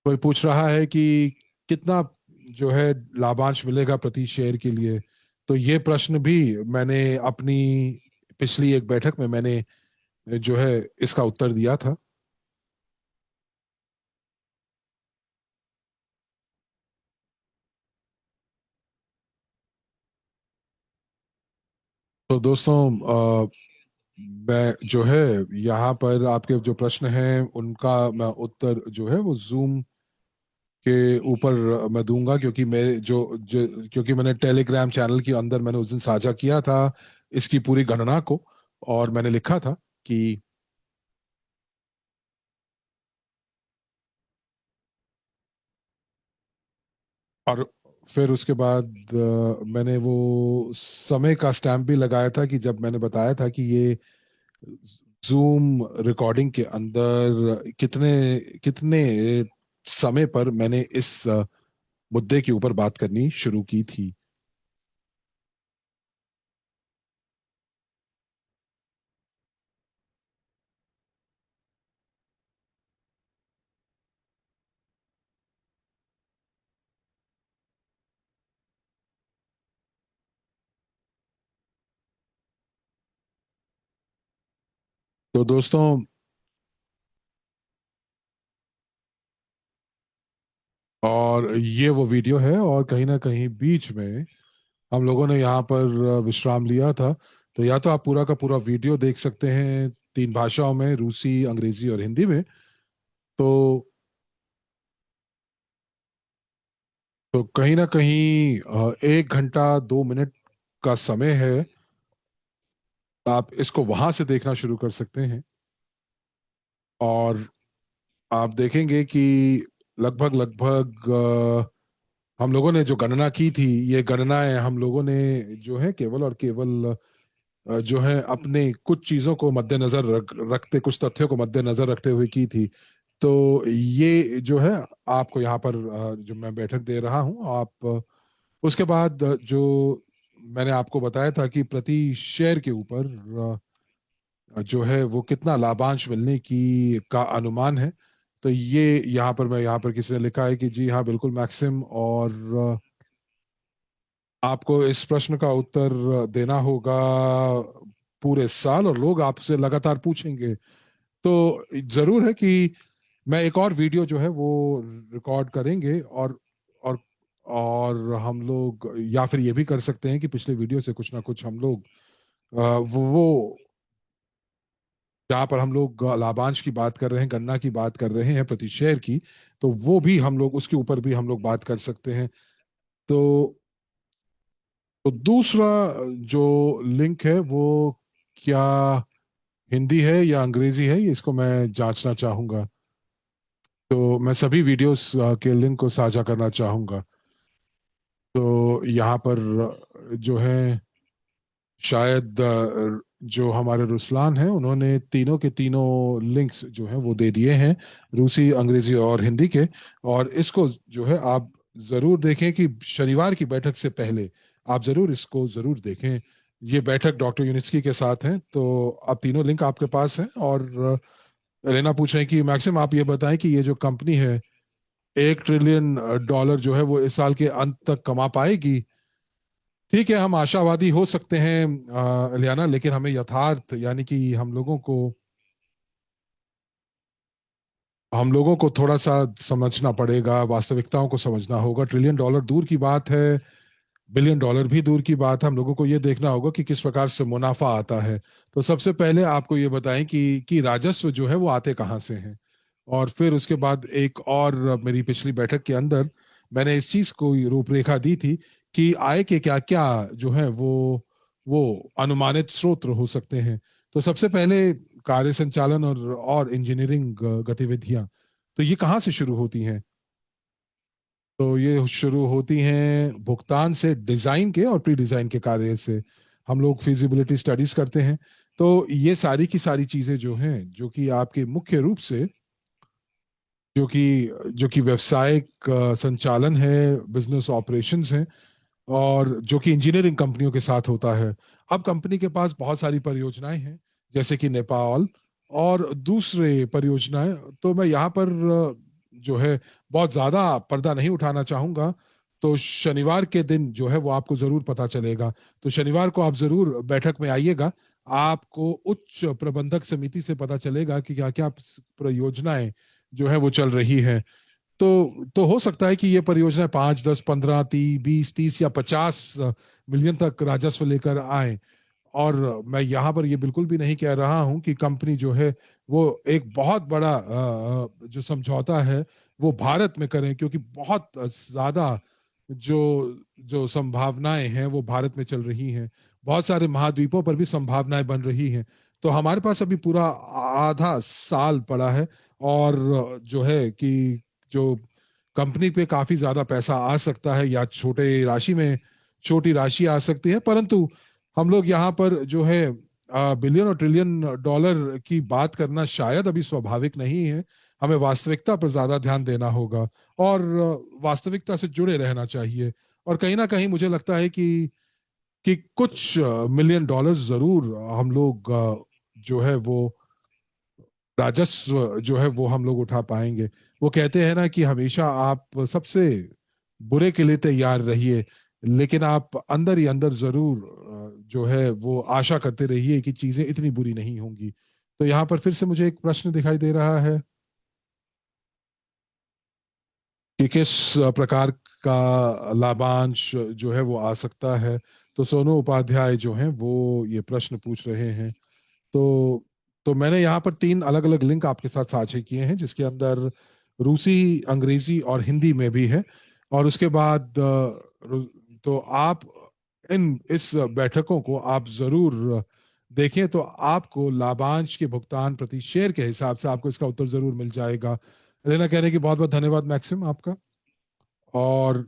कोई पूछ रहा है कि कितना जो है लाभांश मिलेगा प्रति शेयर के लिए। तो ये प्रश्न भी मैंने अपनी पिछली एक बैठक में मैंने जो है इसका उत्तर दिया था। तो दोस्तों, अ, मैं जो है यहाँ पर आपके जो प्रश्न हैं उनका मैं उत्तर जो है वो जूम के ऊपर मैं दूंगा, क्योंकि क्योंकि मैंने टेलीग्राम चैनल के अंदर मैंने उस दिन साझा किया था इसकी पूरी गणना को। और मैंने लिखा था कि, और फिर उसके बाद मैंने वो समय का स्टैम्प भी लगाया था कि जब मैंने बताया था कि ये जूम रिकॉर्डिंग के अंदर कितने कितने समय पर मैंने इस मुद्दे के ऊपर बात करनी शुरू की थी। तो दोस्तों, और ये वो वीडियो है, और कहीं ना कहीं बीच में हम लोगों ने यहाँ पर विश्राम लिया था। तो या तो आप पूरा का पूरा वीडियो देख सकते हैं 3 भाषाओं में, रूसी, अंग्रेजी और हिंदी में। तो कहीं ना कहीं 1 घंटा 2 मिनट का समय है। आप इसको वहां से देखना शुरू कर सकते हैं, और आप देखेंगे कि लगभग लगभग हम लोगों ने जो गणना की थी, ये गणनाएं हम लोगों ने जो है केवल और केवल जो है अपने कुछ चीजों को मद्देनजर रखते, कुछ तथ्यों को मद्देनजर रखते हुए की थी। तो ये जो है आपको यहाँ पर जो मैं बैठक दे रहा हूँ, आप उसके बाद जो मैंने आपको बताया था कि प्रति शेयर के ऊपर जो है वो कितना लाभांश मिलने की का अनुमान है। तो ये यहाँ पर किसी ने लिखा है कि जी हाँ बिल्कुल मैक्सिम, और आपको इस प्रश्न का उत्तर देना होगा पूरे साल, और लोग आपसे लगातार पूछेंगे। तो जरूर है कि मैं एक और वीडियो जो है वो रिकॉर्ड करेंगे, और और हम लोग या फिर ये भी कर सकते हैं कि पिछले वीडियो से कुछ ना कुछ हम लोग वो जहाँ पर हम लोग लाभांश की बात कर रहे हैं, गन्ना की बात कर रहे हैं प्रति शेयर की, तो वो भी हम लोग उसके ऊपर भी हम लोग बात कर सकते हैं। तो दूसरा जो लिंक है वो क्या हिंदी है या अंग्रेजी है, ये इसको मैं जांचना चाहूंगा। तो मैं सभी वीडियोस के लिंक को साझा करना चाहूंगा। तो यहाँ पर जो है शायद जो हमारे रुसलान हैं उन्होंने तीनों के तीनों लिंक्स जो हैं वो दे दिए हैं, रूसी, अंग्रेजी और हिंदी के। और इसको जो है आप जरूर देखें कि शनिवार की बैठक से पहले आप जरूर इसको जरूर देखें। ये बैठक डॉक्टर यूनिस्की के साथ है। तो अब तीनों लिंक आपके पास हैं, और एलेना पूछ रहे हैं कि मैक्सिम आप ये बताएं कि ये जो कंपनी है 1 ट्रिलियन डॉलर जो है वो इस साल के अंत तक कमा पाएगी। ठीक है, हम आशावादी हो सकते हैं इलियाना, लेकिन हमें यथार्थ यानी कि हम लोगों को थोड़ा सा समझना पड़ेगा, वास्तविकताओं को समझना होगा। ट्रिलियन डॉलर दूर की बात है, बिलियन डॉलर भी दूर की बात है। हम लोगों को ये देखना होगा कि किस प्रकार से मुनाफा आता है। तो सबसे पहले आपको ये बताएं कि राजस्व जो है वो आते कहाँ से हैं। और फिर उसके बाद एक और, मेरी पिछली बैठक के अंदर मैंने इस चीज को रूपरेखा दी थी कि आय के क्या क्या जो है वो अनुमानित स्रोत हो सकते हैं। तो सबसे पहले कार्य संचालन और इंजीनियरिंग गतिविधियां, तो ये कहाँ से शुरू होती हैं? तो ये शुरू होती हैं भुगतान से, डिजाइन के और प्री डिजाइन के कार्य से। हम लोग फिजिबिलिटी स्टडीज करते हैं। तो ये सारी की सारी चीजें जो हैं, जो कि आपके मुख्य रूप से, जो कि जो कि व्यवसायिक संचालन है, बिजनेस ऑपरेशंस है, और जो कि इंजीनियरिंग कंपनियों के साथ होता है। अब कंपनी के पास बहुत सारी परियोजनाएं हैं, जैसे कि नेपाल और दूसरे परियोजनाएं। तो मैं यहाँ पर जो है बहुत ज्यादा पर्दा नहीं उठाना चाहूंगा। तो शनिवार के दिन जो है वो आपको जरूर पता चलेगा। तो शनिवार को आप जरूर बैठक में आइएगा। आपको उच्च प्रबंधक समिति से पता चलेगा कि क्या क्या परियोजनाएं जो है वो चल रही है। तो हो सकता है कि ये परियोजना 5, 10, 15, 20, 30 या 50 मिलियन तक राजस्व लेकर आए। और मैं यहाँ पर ये बिल्कुल भी नहीं कह रहा हूँ कि कंपनी जो है वो एक बहुत बड़ा जो समझौता है वो भारत में करें, क्योंकि बहुत ज्यादा जो जो संभावनाएं हैं वो भारत में चल रही हैं। बहुत सारे महाद्वीपों पर भी संभावनाएं बन रही हैं। तो हमारे पास अभी पूरा आधा साल पड़ा है। और जो है कि जो कंपनी पे काफी ज्यादा पैसा आ सकता है, या छोटी राशि आ सकती है, परंतु हम लोग यहाँ पर जो है बिलियन और ट्रिलियन डॉलर की बात करना शायद अभी स्वाभाविक नहीं है। हमें वास्तविकता पर ज्यादा ध्यान देना होगा, और वास्तविकता से जुड़े रहना चाहिए। और कहीं ना कहीं मुझे लगता है कि कुछ मिलियन डॉलर जरूर हम लोग जो है वो राजस्व जो है वो हम लोग उठा पाएंगे। वो कहते हैं ना कि हमेशा आप सबसे बुरे के लिए तैयार रहिए, लेकिन आप अंदर ही अंदर जरूर जो है वो आशा करते रहिए कि चीजें इतनी बुरी नहीं होंगी। तो यहाँ पर फिर से मुझे एक प्रश्न दिखाई दे रहा है कि किस प्रकार का लाभांश जो है वो आ सकता है। तो सोनू उपाध्याय जो हैं वो ये प्रश्न पूछ रहे हैं। तो तो मैंने यहाँ पर 3 अलग अलग लिंक आपके साथ साझे किए हैं, जिसके अंदर रूसी, अंग्रेजी और हिंदी में भी है। और उसके बाद तो आप इस बैठकों को आप जरूर देखें, तो आपको लाभांश के भुगतान प्रति शेयर के हिसाब से आपको इसका उत्तर जरूर मिल जाएगा। लेना कहने की बहुत बहुत धन्यवाद मैक्सिम आपका। और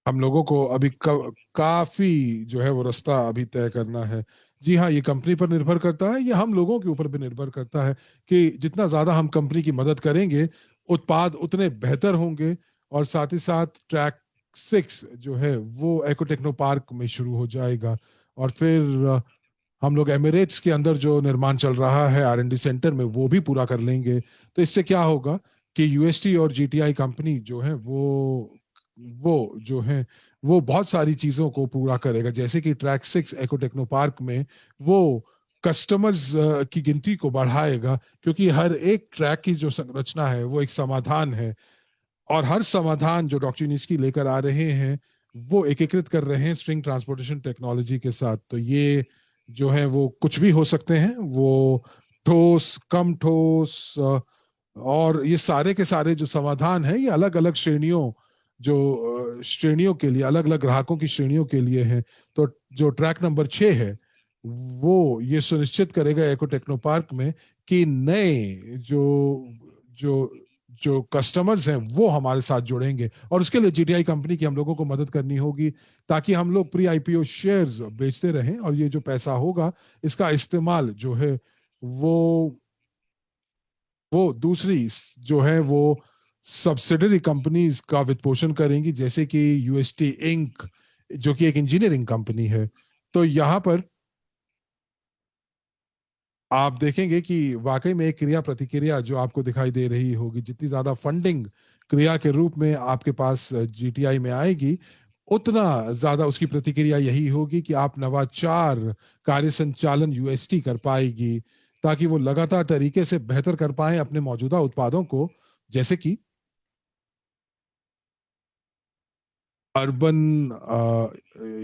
हम लोगों को अभी काफी जो है वो रास्ता अभी तय करना है। जी हाँ, ये कंपनी पर निर्भर करता है, ये हम लोगों के ऊपर भी निर्भर करता है कि जितना ज्यादा हम कंपनी की मदद करेंगे, उत्पाद उतने बेहतर होंगे। और साथ ही साथ ट्रैक 6 जो है वो एको टेक्नो पार्क में शुरू हो जाएगा। और फिर हम लोग एमिरेट्स के अंदर जो निर्माण चल रहा है R&D सेंटर में, वो भी पूरा कर लेंगे। तो इससे क्या होगा कि यूएसटी और जीटीआई कंपनी जो है वो जो है वो बहुत सारी चीजों को पूरा करेगा, जैसे कि ट्रैक 6 एको टेक्नो पार्क में वो कस्टमर्स की गिनती को बढ़ाएगा, क्योंकि हर एक ट्रैक की जो संरचना है वो एक समाधान है। और हर समाधान जो डॉक्टर निस्की लेकर आ रहे हैं वो एकीकृत कर रहे हैं स्ट्रिंग ट्रांसपोर्टेशन टेक्नोलॉजी के साथ। तो ये जो है वो कुछ भी हो सकते हैं, वो ठोस, कम ठोस, और ये सारे के सारे जो समाधान है ये अलग अलग श्रेणियों के लिए, अलग अलग ग्राहकों की श्रेणियों के लिए है। तो जो ट्रैक नंबर 6 है वो ये सुनिश्चित करेगा एको टेक्नो पार्क में कि नए जो जो जो कस्टमर्स हैं वो हमारे साथ जुड़ेंगे। और उसके लिए जीटीआई कंपनी की हम लोगों को मदद करनी होगी, ताकि हम लोग प्री आईपीओ शेयर्स बेचते रहें, और ये जो पैसा होगा इसका इस्तेमाल जो है वो वो दूसरी जो है वो सब्सिडरी कंपनीज का वित्त पोषण करेंगी, जैसे कि यूएसटी इंक, जो कि एक इंजीनियरिंग कंपनी है। तो यहाँ पर आप देखेंगे कि वाकई में एक क्रिया प्रतिक्रिया जो आपको दिखाई दे रही होगी, जितनी ज्यादा फंडिंग क्रिया के रूप में आपके पास जीटीआई में आएगी, उतना ज्यादा उसकी प्रतिक्रिया यही होगी कि आप नवाचार कार्य संचालन यूएसटी कर पाएगी, ताकि वो लगातार तरीके से बेहतर कर पाए अपने मौजूदा उत्पादों को, जैसे कि अर्बन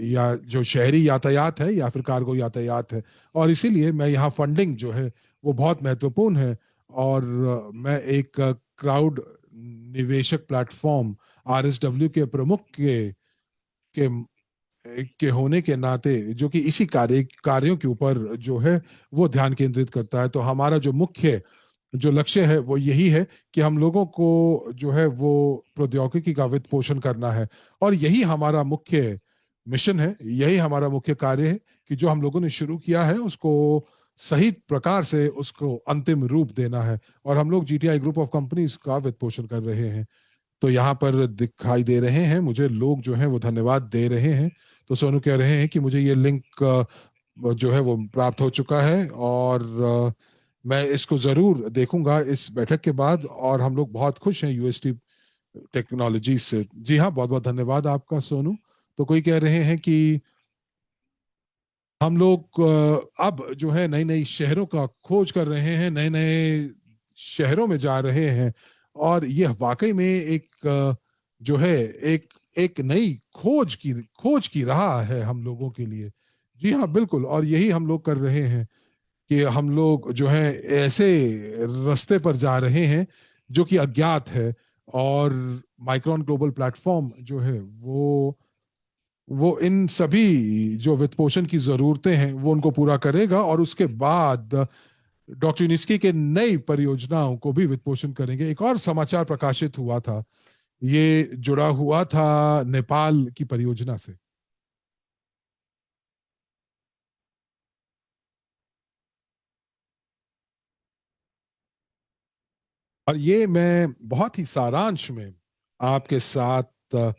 या जो शहरी यातायात है या फिर कार्गो यातायात है। और इसीलिए मैं यहाँ फंडिंग जो है वो बहुत महत्वपूर्ण है। और मैं एक क्राउड निवेशक प्लेटफॉर्म आरएसडब्ल्यू के प्रमुख के के होने के नाते, जो कि इसी कार्यों के ऊपर जो है वो ध्यान केंद्रित करता है, तो हमारा जो मुख्य जो लक्ष्य है वो यही है कि हम लोगों को जो है वो प्रौद्योगिकी का वित्त पोषण करना है। और यही हमारा मुख्य मिशन है, यही हमारा मुख्य कार्य है कि जो हम लोगों ने शुरू किया है उसको सही प्रकार से उसको अंतिम रूप देना है। और हम लोग जीटीआई ग्रुप ऑफ कंपनीज का वित्त पोषण कर रहे हैं। तो यहाँ पर दिखाई दे रहे हैं मुझे लोग जो हैं वो धन्यवाद दे रहे हैं। तो सोनू कह रहे हैं कि मुझे ये लिंक जो है वो प्राप्त हो चुका है, और मैं इसको जरूर देखूंगा इस बैठक के बाद। और हम लोग बहुत खुश हैं यूएसटी टेक्नोलॉजी से। जी हाँ, बहुत बहुत धन्यवाद आपका सोनू। तो कोई कह रहे हैं कि हम लोग अब जो है नई नई शहरों का खोज कर रहे हैं, नए नए शहरों में जा रहे हैं। और यह वाकई में एक जो है एक एक नई खोज की राह है हम लोगों के लिए। जी हाँ, बिल्कुल। और यही हम लोग कर रहे हैं कि हम लोग जो है ऐसे रास्ते पर जा रहे हैं जो कि अज्ञात है। और माइक्रोन ग्लोबल प्लेटफॉर्म जो है वो इन सभी जो वित्त पोषण की जरूरतें हैं वो उनको पूरा करेगा, और उसके बाद डॉक्टर यूनिस्की के नई परियोजनाओं को भी वित्त पोषण करेंगे। एक और समाचार प्रकाशित हुआ था, ये जुड़ा हुआ था नेपाल की परियोजना से। और ये मैं बहुत ही सारांश में आपके साथ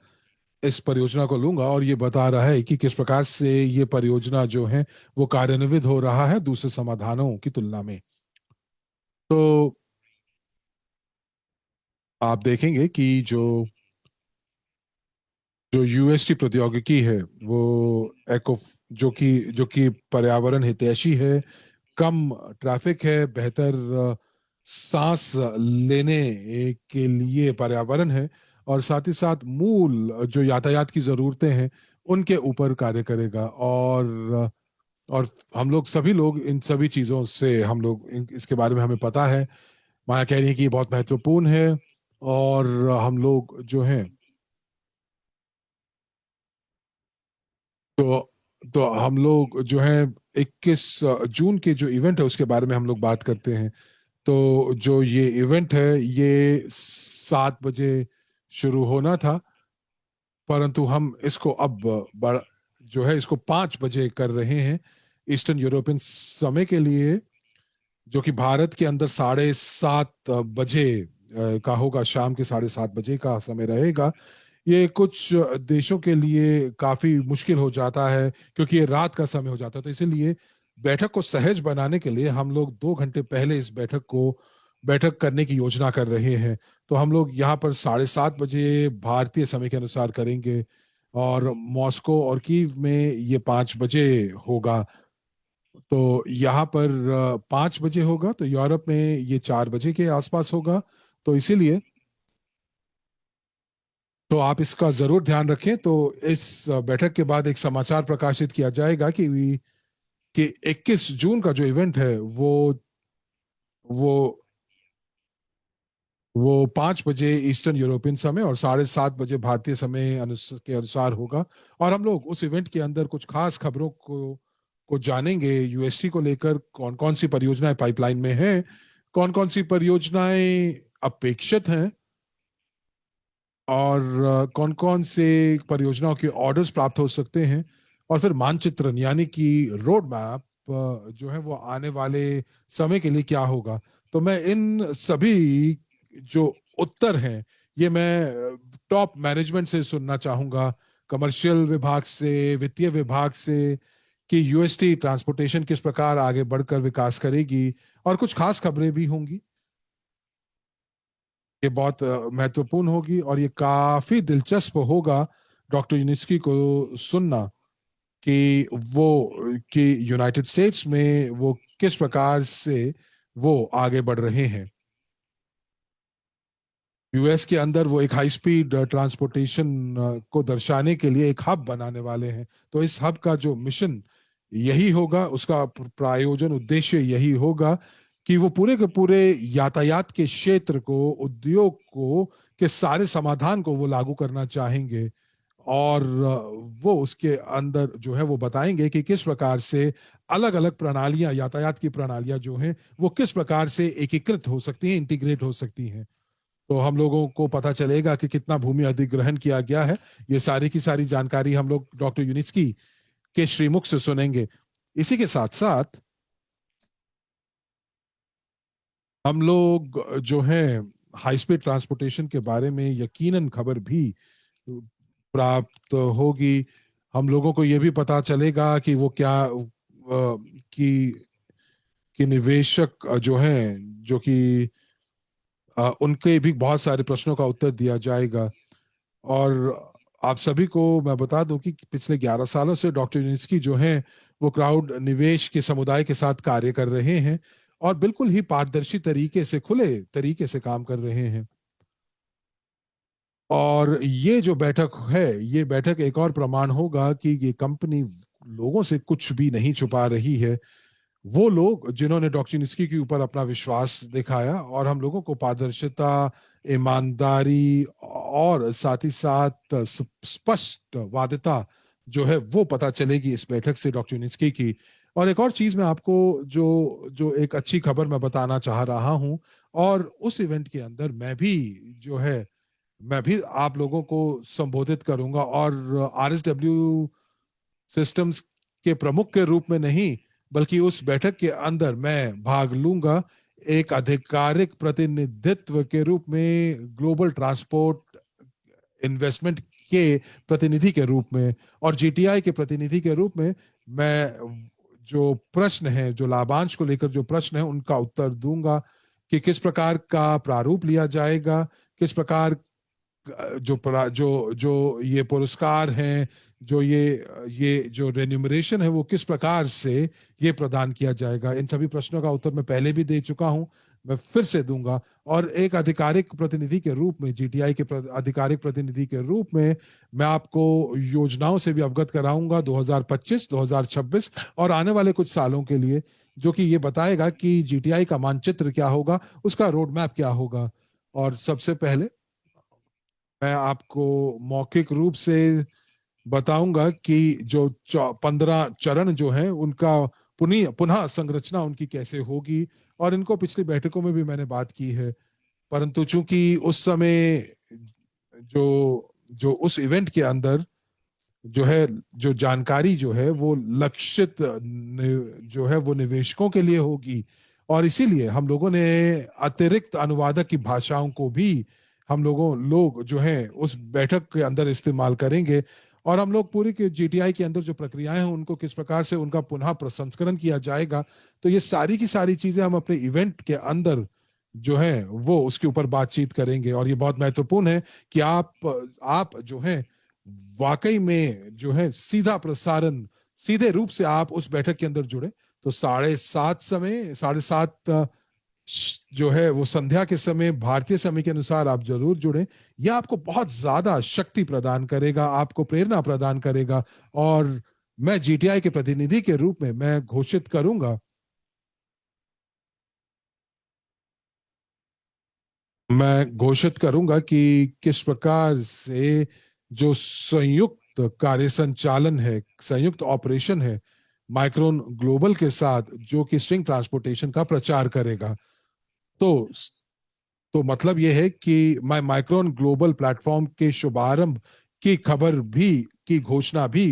इस परियोजना को लूंगा, और ये बता रहा है कि किस प्रकार से ये परियोजना जो है वो कार्यान्वित हो रहा है दूसरे समाधानों की तुलना में। तो आप देखेंगे कि जो यूएसटी प्रौद्योगिकी है वो एको जो कि पर्यावरण हितैषी है, कम ट्रैफिक है, बेहतर सांस लेने के लिए पर्यावरण है, और साथ ही साथ मूल जो यातायात की जरूरतें हैं उनके ऊपर कार्य करेगा। और हम लोग सभी लोग इन सभी चीजों से हम लोग इसके बारे में हमें पता है। माया कह रही है कि ये बहुत महत्वपूर्ण है। और हम लोग जो हैं तो तो हम लोग जो है 21 जून के जो इवेंट है उसके बारे में हम लोग बात करते हैं। तो जो ये इवेंट है ये 7 बजे शुरू होना था, परंतु हम इसको अब बड़ जो है इसको 5 बजे कर रहे हैं ईस्टर्न यूरोपियन समय के लिए, जो कि भारत के अंदर 7:30 बजे का होगा, शाम के 7:30 बजे का समय रहेगा। ये कुछ देशों के लिए काफी मुश्किल हो जाता है क्योंकि ये रात का समय हो जाता है। तो इसीलिए बैठक को सहज बनाने के लिए हम लोग 2 घंटे पहले इस बैठक करने की योजना कर रहे हैं। तो हम लोग यहाँ पर 7:30 बजे भारतीय समय के अनुसार करेंगे, और मॉस्को और कीव में ये 5 बजे होगा। तो यहाँ पर 5 बजे होगा, तो यूरोप में ये 4 बजे के आसपास होगा। तो इसीलिए तो आप इसका जरूर ध्यान रखें। तो इस बैठक के बाद एक समाचार प्रकाशित किया जाएगा कि 21 जून का जो इवेंट है वो वो 5 बजे ईस्टर्न यूरोपियन समय और 7:30 बजे भारतीय समय के अनुसार होगा। और हम लोग उस इवेंट के अंदर कुछ खास खबरों को जानेंगे यूएसटी को लेकर, कौन कौन सी परियोजनाएं पाइपलाइन में हैं, कौन कौन सी परियोजनाएं अपेक्षित हैं, और कौन कौन से परियोजनाओं के ऑर्डर्स प्राप्त हो सकते हैं, और फिर मानचित्रण यानी कि रोड मैप जो है वो आने वाले समय के लिए क्या होगा। तो मैं इन सभी जो उत्तर हैं ये मैं टॉप मैनेजमेंट से सुनना चाहूंगा, कमर्शियल विभाग से, वित्तीय विभाग से, कि यूएसटी ट्रांसपोर्टेशन किस प्रकार आगे बढ़कर विकास करेगी, और कुछ खास खबरें भी होंगी। ये बहुत महत्वपूर्ण होगी और ये काफी दिलचस्प होगा डॉक्टर यूनिस्की को सुनना कि वो कि यूनाइटेड स्टेट्स में वो किस प्रकार से वो आगे बढ़ रहे हैं। यूएस के अंदर वो एक हाई स्पीड ट्रांसपोर्टेशन को दर्शाने के लिए एक हब बनाने वाले हैं। तो इस हब का जो मिशन यही होगा, उसका प्रायोजन उद्देश्य यही होगा कि वो पूरे के पूरे यातायात के क्षेत्र को, उद्योग को, के सारे समाधान को वो लागू करना चाहेंगे। और वो उसके अंदर जो है वो बताएंगे कि किस प्रकार से अलग अलग प्रणालियां, यातायात की प्रणालियां जो हैं वो किस प्रकार से एकीकृत हो सकती हैं, इंटीग्रेट हो सकती हैं। तो हम लोगों को पता चलेगा कि कितना भूमि अधिग्रहण किया गया है। ये सारी की सारी जानकारी हम लोग डॉक्टर यूनिस्की के श्रीमुख से सुनेंगे। इसी के साथ साथ हम लोग जो है हाई स्पीड ट्रांसपोर्टेशन के बारे में यकीनन खबर भी प्राप्त होगी। हम लोगों को यह भी पता चलेगा कि वो क्या कि निवेशक जो हैं, जो कि उनके भी बहुत सारे प्रश्नों का उत्तर दिया जाएगा। और आप सभी को मैं बता दूं कि पिछले 11 सालों से डॉक्टर यूनिस्की जो हैं वो क्राउड निवेश के समुदाय के साथ कार्य कर रहे हैं और बिल्कुल ही पारदर्शी तरीके से, खुले तरीके से काम कर रहे हैं। और ये जो बैठक है, ये बैठक एक और प्रमाण होगा कि ये कंपनी लोगों से कुछ भी नहीं छुपा रही है। वो लोग जिन्होंने डॉक्टर निस्की के ऊपर अपना विश्वास दिखाया, और हम लोगों को पारदर्शिता, ईमानदारी और साथ ही साथ स्पष्ट वादिता जो है वो पता चलेगी इस बैठक से डॉक्टर निस्की की। और एक और चीज मैं आपको जो जो एक अच्छी खबर मैं बताना चाह रहा हूं, और उस इवेंट के अंदर जो है मैं भी आप लोगों को संबोधित करूंगा, और आरएसडब्ल्यू सिस्टम्स के प्रमुख के रूप में नहीं, बल्कि उस बैठक के अंदर मैं भाग लूंगा एक आधिकारिक प्रतिनिधित्व के रूप में, ग्लोबल ट्रांसपोर्ट इन्वेस्टमेंट के प्रतिनिधि के रूप में, और जीटीआई के प्रतिनिधि के रूप में। मैं जो प्रश्न है, जो लाभांश को लेकर जो प्रश्न है, उनका उत्तर दूंगा कि किस प्रकार का प्रारूप लिया जाएगा, किस प्रकार जो जो ये पुरस्कार हैं, जो ये जो रेन्यूमरेशन है, वो किस प्रकार से ये प्रदान किया जाएगा। इन सभी प्रश्नों का उत्तर मैं पहले भी दे चुका हूं, मैं फिर से दूंगा। और एक आधिकारिक प्रतिनिधि के रूप में, जीटीआई के आधिकारिक प्रतिनिधि के रूप में, मैं आपको योजनाओं से भी अवगत कराऊंगा 2025, 2026 और आने वाले कुछ सालों के लिए, जो कि ये बताएगा कि जीटीआई का मानचित्र क्या होगा, उसका रोड मैप क्या होगा। और सबसे पहले मैं आपको मौखिक रूप से बताऊंगा कि जो 15 चरण जो हैं उनका पुनः पुनः संरचना उनकी कैसे होगी। और इनको पिछली बैठकों में भी मैंने बात की है, परंतु चूंकि उस समय जो जो उस इवेंट के अंदर जो है, जो जानकारी जो है वो लक्षित जो है वो निवेशकों के लिए होगी, और इसीलिए हम लोगों ने अतिरिक्त अनुवादक की भाषाओं को भी हम लोग जो हैं उस बैठक के अंदर इस्तेमाल करेंगे। और हम लोग पूरी के जीटीआई के अंदर जो प्रक्रियाएं हैं उनको किस प्रकार से उनका पुनः प्रसंस्करण किया जाएगा, तो ये सारी की सारी चीजें हम अपने इवेंट के अंदर जो है वो उसके ऊपर बातचीत करेंगे। और ये बहुत महत्वपूर्ण है कि आप जो है वाकई में जो है सीधा प्रसारण, सीधे रूप से आप उस बैठक के अंदर जुड़े। तो 7:30 समय, 7:30 जो है वो संध्या के समय, भारतीय समय के अनुसार आप जरूर जुड़े। यह आपको बहुत ज्यादा शक्ति प्रदान करेगा, आपको प्रेरणा प्रदान करेगा। और मैं जीटीआई के प्रतिनिधि के रूप में मैं घोषित करूंगा कि किस प्रकार से जो संयुक्त कार्य संचालन है, संयुक्त ऑपरेशन है माइक्रोन ग्लोबल के साथ, जो कि स्ट्रिंग ट्रांसपोर्टेशन का प्रचार करेगा। तो तो मतलब यह है कि मैं माइक्रोन ग्लोबल प्लेटफॉर्म के शुभारंभ की खबर भी, की घोषणा भी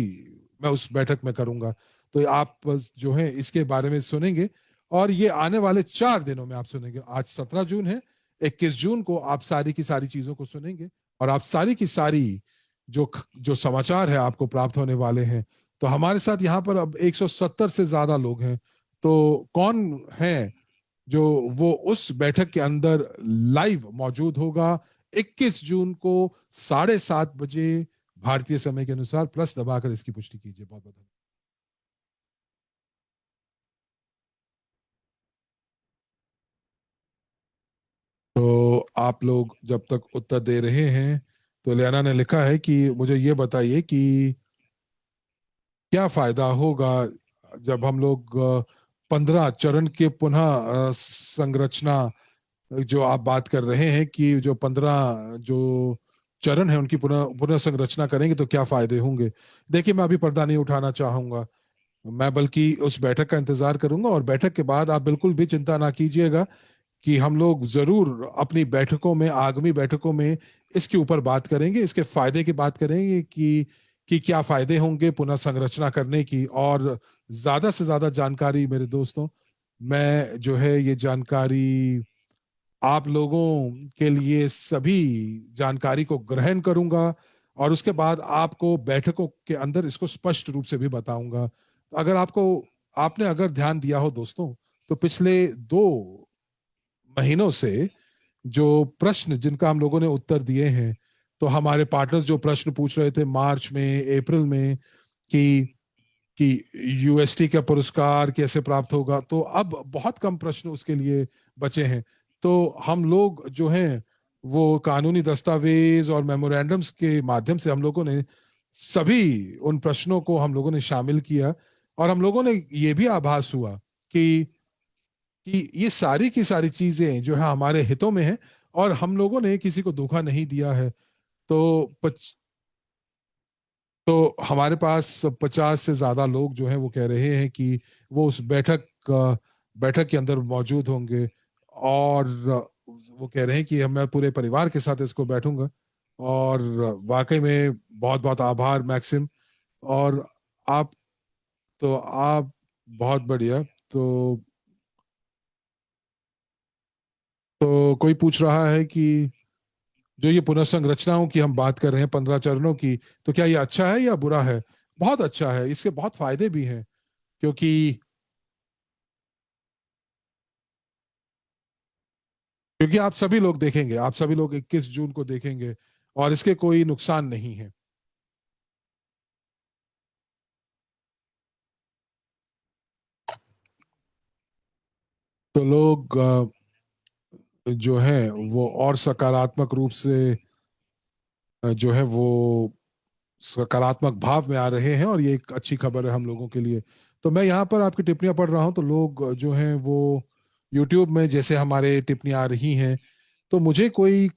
मैं उस बैठक में करूंगा। तो आप जो है इसके बारे में सुनेंगे, और ये आने वाले 4 दिनों में आप सुनेंगे। आज 17 जून है, 21 जून को आप सारी की सारी चीजों को सुनेंगे, और आप सारी की सारी जो जो समाचार है आपको प्राप्त होने वाले हैं। तो हमारे साथ यहाँ पर अब 170 से ज्यादा लोग हैं। तो कौन है जो वो उस बैठक के अंदर लाइव मौजूद होगा 21 जून को 7:30 बजे भारतीय समय के अनुसार? प्लस दबाकर इसकी पुष्टि कीजिए। बहुत बहुत तो आप लोग जब तक उत्तर दे रहे हैं, तो लियाना ने लिखा है कि मुझे ये बताइए कि क्या फायदा होगा जब हम लोग 15 चरण के पुनः संरचना, जो आप बात कर रहे हैं कि जो 15 जो चरण है उनकी पुनः पुनः संरचना करेंगे तो क्या फायदे होंगे? देखिए, मैं अभी पर्दा नहीं उठाना चाहूंगा। मैं बल्कि उस बैठक का इंतजार करूंगा, और बैठक के बाद आप बिल्कुल भी चिंता ना कीजिएगा कि हम लोग जरूर अपनी बैठकों में, आगामी बैठकों में इसके ऊपर बात करेंगे, इसके फायदे की बात करेंगे कि क्या फायदे होंगे पुनः संरचना करने की। और ज्यादा से ज्यादा जानकारी मेरे दोस्तों, मैं जो है ये जानकारी आप लोगों के लिए सभी जानकारी को ग्रहण करूंगा, और उसके बाद आपको बैठकों के अंदर इसको स्पष्ट रूप से भी बताऊंगा। तो अगर आपको आपने अगर ध्यान दिया हो दोस्तों, तो पिछले 2 महीनों से जो प्रश्न जिनका हम लोगों ने उत्तर दिए हैं, तो हमारे पार्टनर्स जो प्रश्न पूछ रहे थे मार्च में, अप्रैल में, कि कि यूएसटी का पुरस्कार कैसे प्राप्त होगा, तो अब बहुत कम प्रश्न उसके लिए बचे हैं। तो हम लोग जो हैं वो कानूनी दस्तावेज और मेमोरेंडम्स के माध्यम से हम लोगों ने सभी उन प्रश्नों को हम लोगों ने शामिल किया, और हम लोगों ने ये भी आभास हुआ कि कि ये सारी की सारी चीजें जो है हमारे हितों में है, और हम लोगों ने किसी को धोखा नहीं दिया है। तो तो हमारे पास 50 से ज्यादा लोग जो हैं वो कह रहे हैं कि वो उस बैठक के अंदर मौजूद होंगे, और वो कह रहे हैं कि मैं पूरे परिवार के साथ इसको बैठूंगा। और वाकई में बहुत बहुत आभार मैक्सिम। और आप आप बहुत बढ़िया। तो कोई पूछ रहा है कि जो ये पुनर्संरचनाओं की हम बात कर रहे हैं, 15 चरणों की, तो क्या ये अच्छा है या बुरा है? बहुत अच्छा है, इसके बहुत फायदे भी हैं। क्योंकि आप सभी लोग देखेंगे, आप सभी लोग 21 जून को देखेंगे, और इसके कोई नुकसान नहीं है। तो लोग जो है वो और सकारात्मक रूप से जो है वो सकारात्मक भाव में आ रहे हैं, और ये एक अच्छी खबर है हम लोगों के लिए। तो मैं यहाँ पर आपकी टिप्पणियां पढ़ रहा हूँ, तो लोग जो हैं वो यूट्यूब में जैसे हमारे टिप्पणियां आ रही हैं, तो मुझे कोई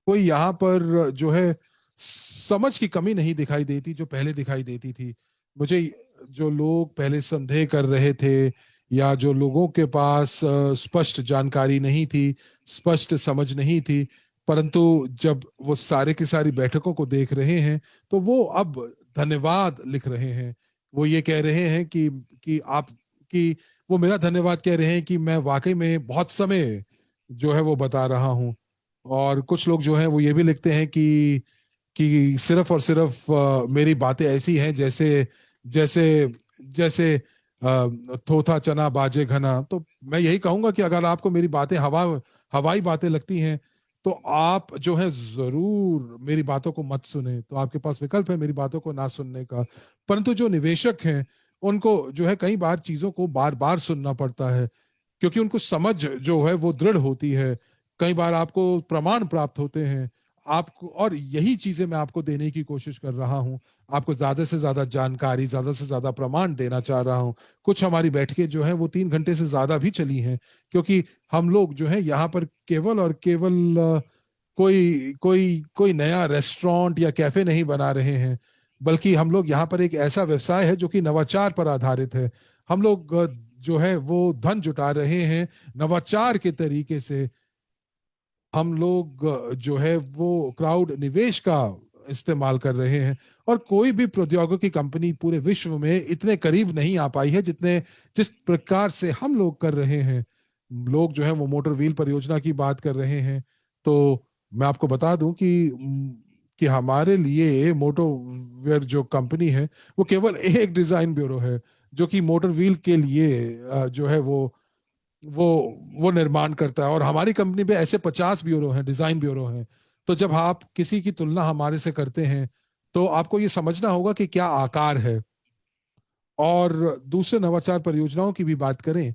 कोई यहाँ पर जो है समझ की कमी नहीं दिखाई देती जो पहले दिखाई देती थी मुझे। जो लोग पहले संदेह कर रहे थे, या जो लोगों के पास स्पष्ट जानकारी नहीं थी, स्पष्ट समझ नहीं थी, परंतु जब वो सारे की सारी बैठकों को देख रहे हैं, तो वो अब धन्यवाद लिख रहे हैं। वो ये कह रहे हैं कि आप कि वो मेरा धन्यवाद कह रहे हैं कि मैं वाकई में बहुत समय जो है वो बता रहा हूँ। और कुछ लोग जो हैं वो ये भी लिखते हैं कि सिर्फ और सिर्फ मेरी बातें ऐसी हैं जैसे जैसे जैसे थोथा चना बाजे घना। तो मैं यही कहूंगा कि अगर आपको मेरी बातें हवाई बातें लगती हैं, तो आप जो है जरूर मेरी बातों को मत सुने। तो आपके पास विकल्प है मेरी बातों को ना सुनने का। परंतु जो निवेशक हैं, उनको जो है कई बार चीजों को बार बार सुनना पड़ता है, क्योंकि उनको समझ जो है वो दृढ़ होती है। कई बार आपको प्रमाण प्राप्त होते हैं आपको, और यही चीजें मैं आपको देने की कोशिश कर रहा हूं। आपको ज्यादा से ज्यादा जानकारी, ज्यादा से ज्यादा प्रमाण देना चाह रहा हूं। कुछ हमारी बैठकें जो है वो 3 घंटे से ज्यादा भी चली हैं, क्योंकि हम लोग जो है यहाँ पर केवल और केवल कोई कोई कोई नया रेस्टोरेंट या कैफे नहीं बना रहे हैं, बल्कि हम लोग यहाँ पर एक ऐसा व्यवसाय है जो कि नवाचार पर आधारित है। हम लोग जो है वो धन जुटा रहे हैं नवाचार के तरीके से। हम लोग जो है वो क्राउड निवेश का इस्तेमाल कर रहे हैं, और कोई भी प्रौद्योगिकी कंपनी पूरे विश्व में इतने करीब नहीं आ पाई है जितने जिस प्रकार से हम लोग कर रहे हैं। लोग जो है वो मोटर व्हील परियोजना की बात कर रहे हैं। तो मैं आपको बता दूं कि कि हमारे लिए मोटोवेयर जो कंपनी है वो केवल एक डिजाइन ब्यूरो है जो कि मोटर व्हील के लिए जो है वो वो निर्माण करता है, और हमारी कंपनी पे ऐसे 50 ब्यूरो हैं, डिजाइन ब्यूरो हैं। तो जब आप किसी की तुलना हमारे से करते हैं तो आपको ये समझना होगा कि क्या आकार है। और दूसरे नवाचार परियोजनाओं की भी बात करें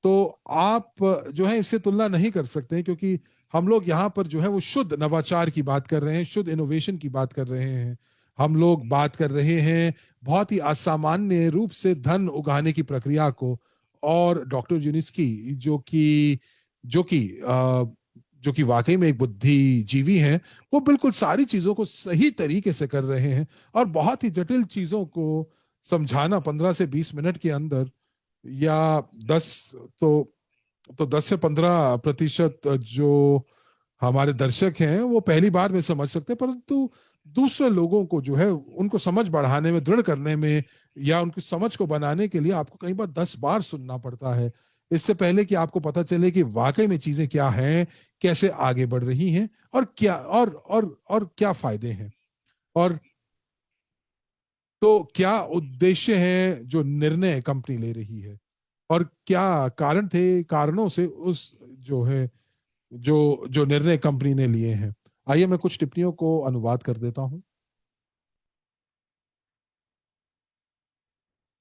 तो आप जो है इससे तुलना नहीं कर सकते, क्योंकि हम लोग यहाँ पर जो है वो शुद्ध नवाचार की बात कर रहे हैं, शुद्ध इनोवेशन की बात कर रहे हैं। हम लोग बात कर रहे हैं बहुत ही असामान्य रूप से धन उगाने की प्रक्रिया को। और डॉक्टर यूनिस्की जो कि जो कि वाकई में एक बुद्धिजीवी हैं, वो बिल्कुल सारी चीजों को सही तरीके से कर रहे हैं। और बहुत ही जटिल चीजों को समझाना 15 से 20 मिनट के अंदर, या 10, तो 10 से 15% जो हमारे दर्शक हैं वो पहली बार में समझ सकते हैं, परंतु दूसरे लोगों को जो है उनको समझ बढ़ाने में, दृढ़ करने में, या उनकी समझ को बनाने के लिए आपको कई बार 10 बार सुनना पड़ता है, इससे पहले कि आपको पता चले कि वाकई में चीजें क्या हैं, कैसे आगे बढ़ रही हैं, और क्या और क्या फायदे हैं, और तो क्या उद्देश्य है जो निर्णय कंपनी ले रही है, और क्या कारण थे, कारणों से उस जो है जो जो निर्णय कंपनी ने लिए हैं। आइए मैं कुछ टिप्पणियों को अनुवाद कर देता हूं।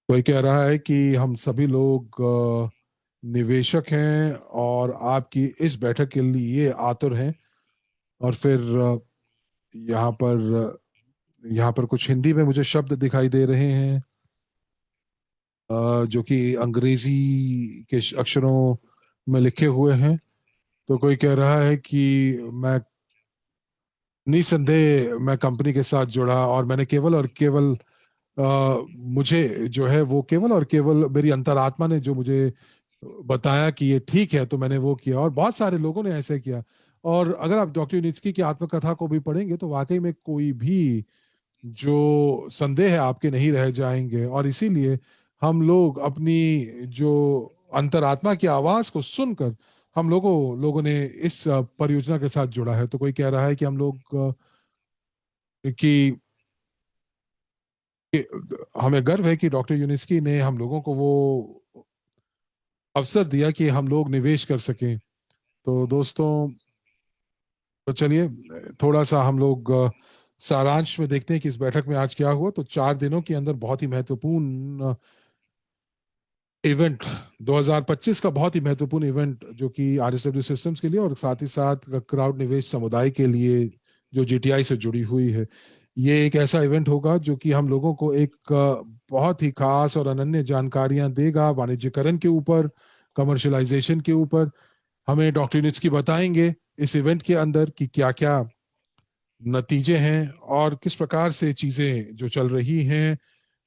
कोई कह रहा है कि हम सभी लोग निवेशक हैं और आपकी इस बैठक के लिए आतुर हैं। और फिर यहाँ पर यहाँ पर कुछ हिंदी में मुझे शब्द दिखाई दे रहे हैं, जो कि अंग्रेजी के अक्षरों में लिखे हुए हैं। तो कोई कह रहा है कि मैं निसंदेह मैं कंपनी के साथ जुड़ा, और मैंने केवल और केवल मुझे जो है वो केवल और केवल मेरी अंतरात्मा ने जो मुझे बताया कि ये ठीक है, तो मैंने वो किया, और बहुत सारे लोगों ने ऐसे किया। और अगर आप डॉक्टर यूनिस्की की आत्मकथा को भी पढ़ेंगे तो वाकई में कोई भी जो संदेह है आपके नहीं रह जाएंगे। और इसीलिए हम लोग अपनी जो अंतरात्मा की आवाज को सुनकर हम लोगों ने इस परियोजना के साथ जुड़ा है। तो कोई कह रहा है कि हम लोग कि हमें गर्व है कि डॉक्टर यूनिस्की ने हम लोगों को वो अवसर दिया कि हम लोग निवेश कर सकें। तो दोस्तों, तो चलिए थोड़ा सा हम लोग सारांश में देखते हैं कि इस बैठक में आज क्या हुआ। तो 4 दिनों के अंदर बहुत ही महत्वपूर्ण इवेंट, 2025 का बहुत ही महत्वपूर्ण इवेंट जो कि आरएसडब्ल्यू सिस्टम्स के लिए और साथ ही साथ क्राउड निवेश समुदाय के लिए जो जीटीआई से जुड़ी हुई है, ये एक ऐसा इवेंट होगा जो कि हम लोगों को एक बहुत ही खास और अनन्य जानकारियां देगा वाणिज्यकरण के ऊपर, कमर्शलाइजेशन के ऊपर। हमें डॉक्टर नित्सकी बताएंगे इस इवेंट के अंदर कि क्या क्या नतीजे हैं और किस प्रकार से चीजें जो चल रही हैं।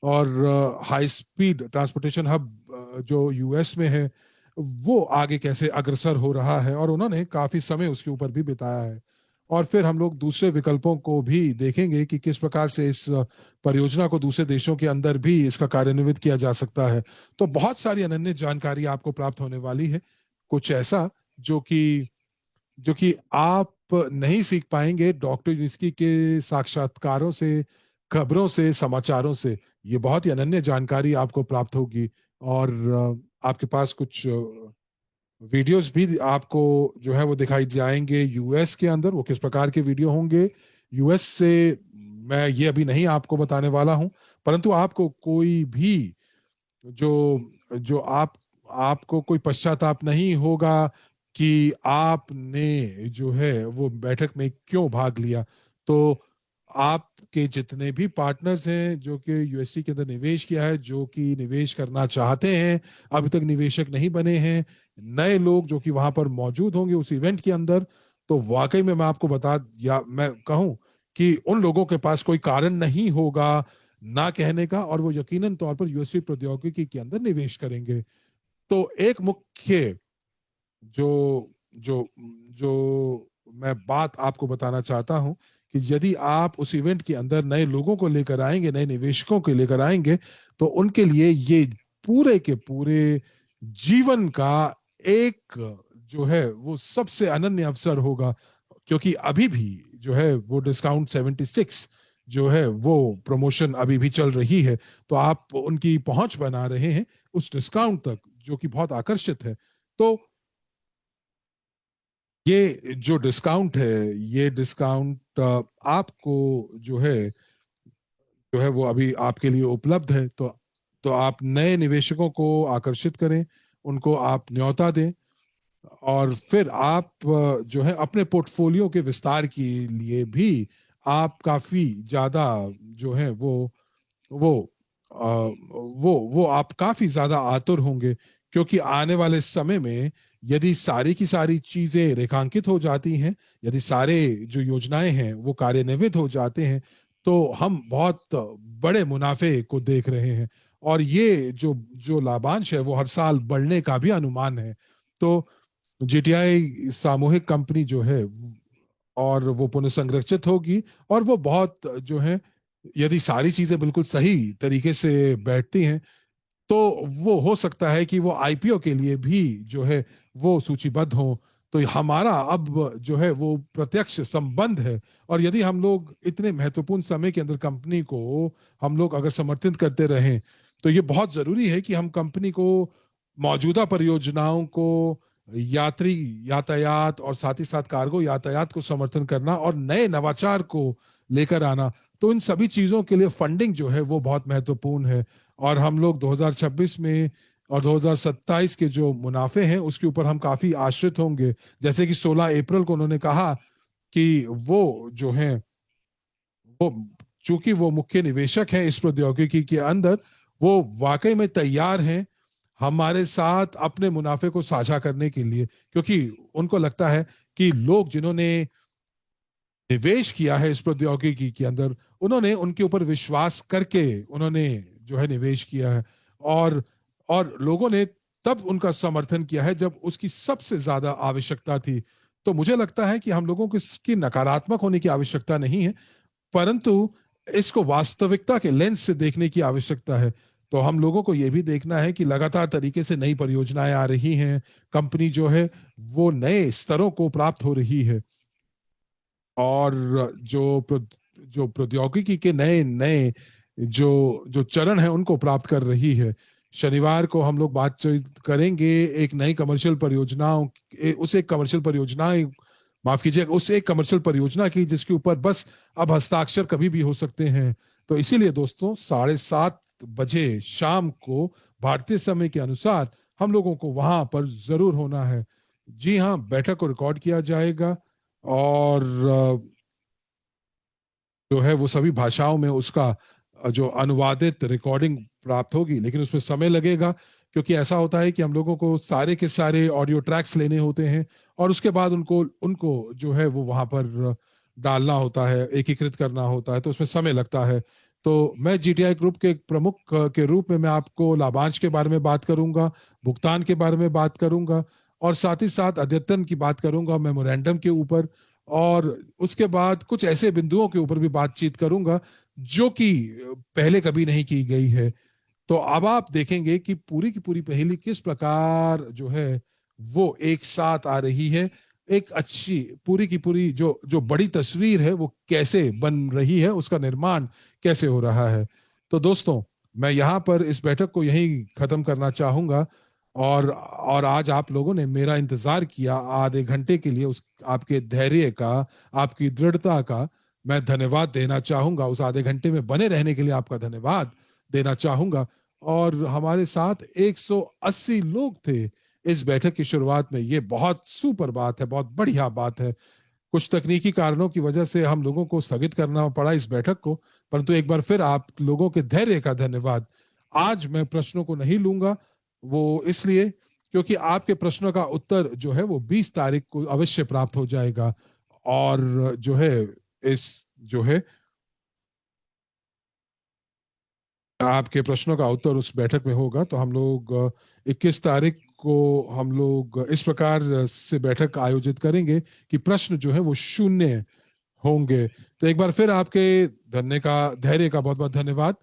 और हाई स्पीड ट्रांसपोर्टेशन हब जो यूएस में है वो आगे कैसे अग्रसर हो रहा है, और उन्होंने काफी समय उसके ऊपर भी बिताया है। और फिर हम लोग दूसरे विकल्पों को भी देखेंगे कि किस प्रकार से इस परियोजना को दूसरे देशों के अंदर भी इसका कार्यान्वित किया जा सकता है। तो बहुत सारी अनन्य जानकारी आपको प्राप्त होने वाली है, कुछ ऐसा जो कि जो कि आप नहीं सीख पाएंगे डॉक्टर जिसकी के साक्षात्कारों से, खबरों से, समाचारों से। ये बहुत ही अनन्य जानकारी आपको प्राप्त होगी। और आपके पास कुछ वीडियोस भी आपको जो है वो दिखाई जाएंगे यूएस के अंदर। वो किस प्रकार के वीडियो होंगे यूएस से, मैं ये अभी नहीं आपको बताने वाला हूं, परंतु आपको कोई भी जो जो आपको कोई पश्चाताप नहीं होगा कि आपने जो है वो बैठक में क्यों भाग लिया। तो आपके जितने भी पार्टनर्स हैं जो कि यूएससी के अंदर निवेश किया है, जो कि निवेश करना चाहते हैं, अभी तक निवेशक नहीं बने हैं, नए लोग जो कि वहां पर मौजूद होंगे उस इवेंट के अंदर, तो वाकई में मैं आपको बता, या मैं कहूं कि उन लोगों के पास कोई कारण नहीं होगा ना कहने का, और वो यकीनन तौर पर यूएससी प्रौद्योगिकी के अंदर निवेश करेंगे। तो एक मुख्य जो जो जो मैं बात आपको बताना चाहता हूं कि यदि आप उस इवेंट के अंदर नए लोगों को लेकर आएंगे, नए निवेशकों को लेकर आएंगे, तो उनके लिए ये पूरे के पूरे जीवन का एक जो है वो सबसे अनन्य अवसर होगा। क्योंकि अभी भी जो है वो डिस्काउंट 76 जो है वो प्रमोशन अभी भी चल रही है, तो आप उनकी पहुंच बना रहे हैं उस डिस्काउंट तक जो कि बहुत आकर्षित है। तो ये जो डिस्काउंट है, ये डिस्काउंट आपको जो है वो अभी आपके लिए उपलब्ध है। तो आप नए निवेशकों को आकर्षित करें, उनको आप न्योता दें, और फिर आप जो है अपने पोर्टफोलियो के विस्तार के लिए भी आप काफी ज्यादा जो है वो वो आप काफी ज्यादा आतुर होंगे, क्योंकि आने वाले समय में यदि सारी की सारी चीजें रेखांकित हो जाती हैं, यदि सारे जो योजनाएं हैं वो कार्यान्वित हो जाते हैं, तो हम बहुत बड़े मुनाफे को देख रहे हैं। और ये जो जो लाभांश है वो हर साल बढ़ने का भी अनुमान है। तो जीटीआई सामूहिक कंपनी जो है और वो पुनः होगी, और वो बहुत जो है, यदि सारी चीजें बिल्कुल सही तरीके से बैठती हैं, तो वो हो सकता है कि वो आईपीओ के लिए भी जो है वो सूचीबद्ध हो। तो हमारा अब जो है वो प्रत्यक्ष संबंध है। और यदि हम लोग इतने महत्वपूर्ण समय के अंदर कंपनी को हम लोग अगर समर्थित करते रहें, तो ये बहुत जरूरी है कि हम कंपनी को मौजूदा परियोजनाओं को, यात्री यातायात और साथ ही साथ कार्गो यातायात को समर्थन करना और नए नवाचार को लेकर आना, तो इन सभी चीजों के लिए फंडिंग जो है वो बहुत महत्वपूर्ण है। और हम लोग 2026 में और 2027 के जो मुनाफे हैं उसके ऊपर हम काफी आश्रित होंगे। जैसे कि 16 अप्रैल को उन्होंने कहा कि वो जो है वो, चूंकि वो मुख्य निवेशक हैं इस प्रौद्योगिकी के अंदर, वो वाकई में तैयार हैं हमारे साथ अपने मुनाफे को साझा करने के लिए, क्योंकि उनको लगता है कि लोग जिन्होंने निवेश किया है इस प्रौद्योगिकी के अंदर, उन्होंने उनके ऊपर विश्वास करके उन्होंने जो है निवेश किया है। और लोगों ने तब उनका समर्थन किया है जब उसकी सबसे ज्यादा आवश्यकता थी। तो मुझे लगता है कि हम लोगों को इसकी नकारात्मक होने की आवश्यकता नहीं है, परंतु इसको वास्तविकता के लेंस से देखने की आवश्यकता है। तो हम लोगों को यह भी देखना है कि लगातार तरीके से नई परियोजनाएं आ रही हैं, कंपनी जो है वो नए स्तरों को प्राप्त हो रही है, और जो प्रौद्योगिकी के नए नए जो जो चरण है उनको प्राप्त कर रही है। शनिवार को हम लोग बातचीत करेंगे एक नई कमर्शियल परियोजनाओं, उस एक कमर्शियल परियोजनाएं, माफ कीजिएगा, उस एक कमर्शियल परियोजना की जिसके ऊपर बस अब हस्ताक्षर कभी भी हो सकते हैं। तो इसीलिए दोस्तों 7:30 बजे शाम को भारतीय समय के अनुसार हम लोगों को वहां पर जरूर होना है। जी हाँ, बैठक को रिकॉर्ड किया जाएगा, और जो है वो सभी भाषाओं में उसका जो अनुवादित रिकॉर्डिंग प्राप्त होगी, लेकिन उसमें समय लगेगा, क्योंकि ऐसा होता है कि हम लोगों को सारे के सारे ऑडियो ट्रैक्स लेने होते हैं, और उसके बाद उनको उनको जो है वो वहां पर डालना होता है, एकीकृत करना होता है, तो उसमें समय लगता है। तो मैं जीटीआई ग्रुप के एक प्रमुख के रूप में मैं आपको लाभांश के बारे में बात करूंगा, भुगतान के बारे में बात करूंगा, और साथ ही साथ अद्यतन की बात करूंगा मेमोरेंडम के ऊपर, और उसके बाद कुछ ऐसे बिंदुओं के ऊपर भी बातचीत करूंगा जो कि पहले कभी नहीं की गई है। तो अब आप देखेंगे कि पूरी की पूरी पहेली किस प्रकार जो है वो एक साथ आ रही है। एक अच्छी पूरी की पूरी जो जो बड़ी तस्वीर है वो कैसे बन रही है, उसका निर्माण कैसे हो रहा है। तो दोस्तों, मैं यहाँ पर इस बैठक को यहीं खत्म करना चाहूंगा, और आज आप लोगों ने मेरा इंतजार किया आधे घंटे के लिए, उस आपके धैर्य का, आपकी दृढ़ता का मैं धन्यवाद देना चाहूंगा। उस आधे घंटे में बने रहने के लिए आपका धन्यवाद देना चाहूंगा। और हमारे साथ 180 लोग थे इस बैठक की शुरुआत में। ये बहुत सुपर बात है, बहुत बढ़िया बात है। कुछ तकनीकी कारणों की वजह से हम लोगों को स्थगित करना पड़ा इस बैठक को, परंतु एक बार फिर आप लोगों के धैर्य का धन्यवाद। आज मैं प्रश्नों को नहीं लूंगा, वो इसलिए क्योंकि आपके प्रश्नों का उत्तर जो है वो 20 तारीख को अवश्य प्राप्त हो जाएगा। और जो है इस जो है आपके प्रश्नों का उत्तर उस बैठक में होगा। तो हम लोग 21 तारीख को हम लोग इस प्रकार से बैठक आयोजित करेंगे कि प्रश्न जो है वो शून्य होंगे। तो एक बार फिर आपके धैर्य का बहुत बहुत धन्यवाद।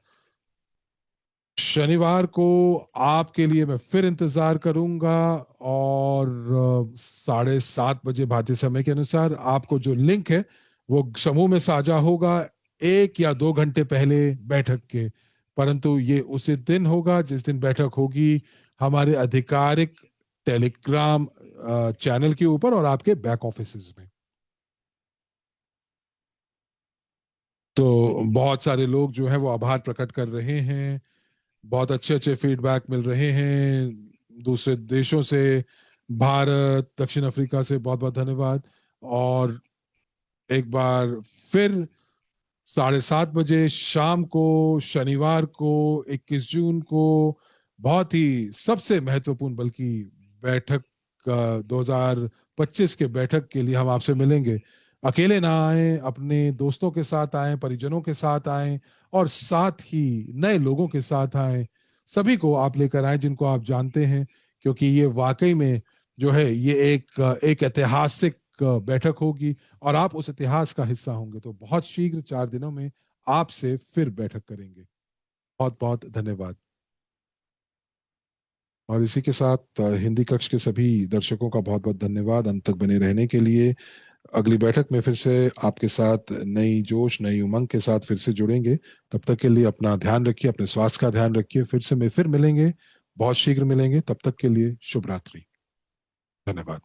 शनिवार को आपके लिए मैं फिर इंतजार करूंगा, और 7:30 बजे भारतीय समय के अनुसार आपको जो लिंक है वो समूह में साझा होगा 1 या 2 घंटे पहले बैठक के, परंतु ये उसी दिन होगा जिस दिन बैठक होगी हमारे आधिकारिक टेलीग्राम चैनल के ऊपर और आपके बैक ऑफिसेज में। तो बहुत सारे लोग जो है वो आभार प्रकट कर रहे हैं, बहुत अच्छे अच्छे फीडबैक मिल रहे हैं दूसरे देशों से, भारत, दक्षिण अफ्रीका से बहुत बहुत धन्यवाद। और एक बार फिर 7:30 बजे शाम को, शनिवार को, 21 जून को, बहुत ही सबसे महत्वपूर्ण बल्कि बैठक 2025 के बैठक के लिए हम आपसे मिलेंगे। अकेले ना आए, अपने दोस्तों के साथ आए, परिजनों के साथ आए, और साथ ही नए लोगों के साथ आए। सभी को आप लेकर आए जिनको आप जानते हैं, क्योंकि ये वाकई में जो है ये एक ऐतिहासिक बैठक होगी और आप उस इतिहास का हिस्सा होंगे। तो बहुत शीघ्र 4 दिनों में आपसे फिर बैठक करेंगे। बहुत बहुत धन्यवाद। और इसी के साथ हिंदी कक्ष के सभी दर्शकों का बहुत बहुत धन्यवाद अंत तक बने रहने के लिए। अगली बैठक में फिर से आपके साथ नई जोश, नई उमंग के साथ फिर से जुड़ेंगे। तब तक के लिए अपना ध्यान रखिए, अपने स्वास्थ्य का ध्यान रखिए। फिर मिलेंगे, बहुत शीघ्र मिलेंगे। तब तक के लिए शुभ रात्रि। धन्यवाद।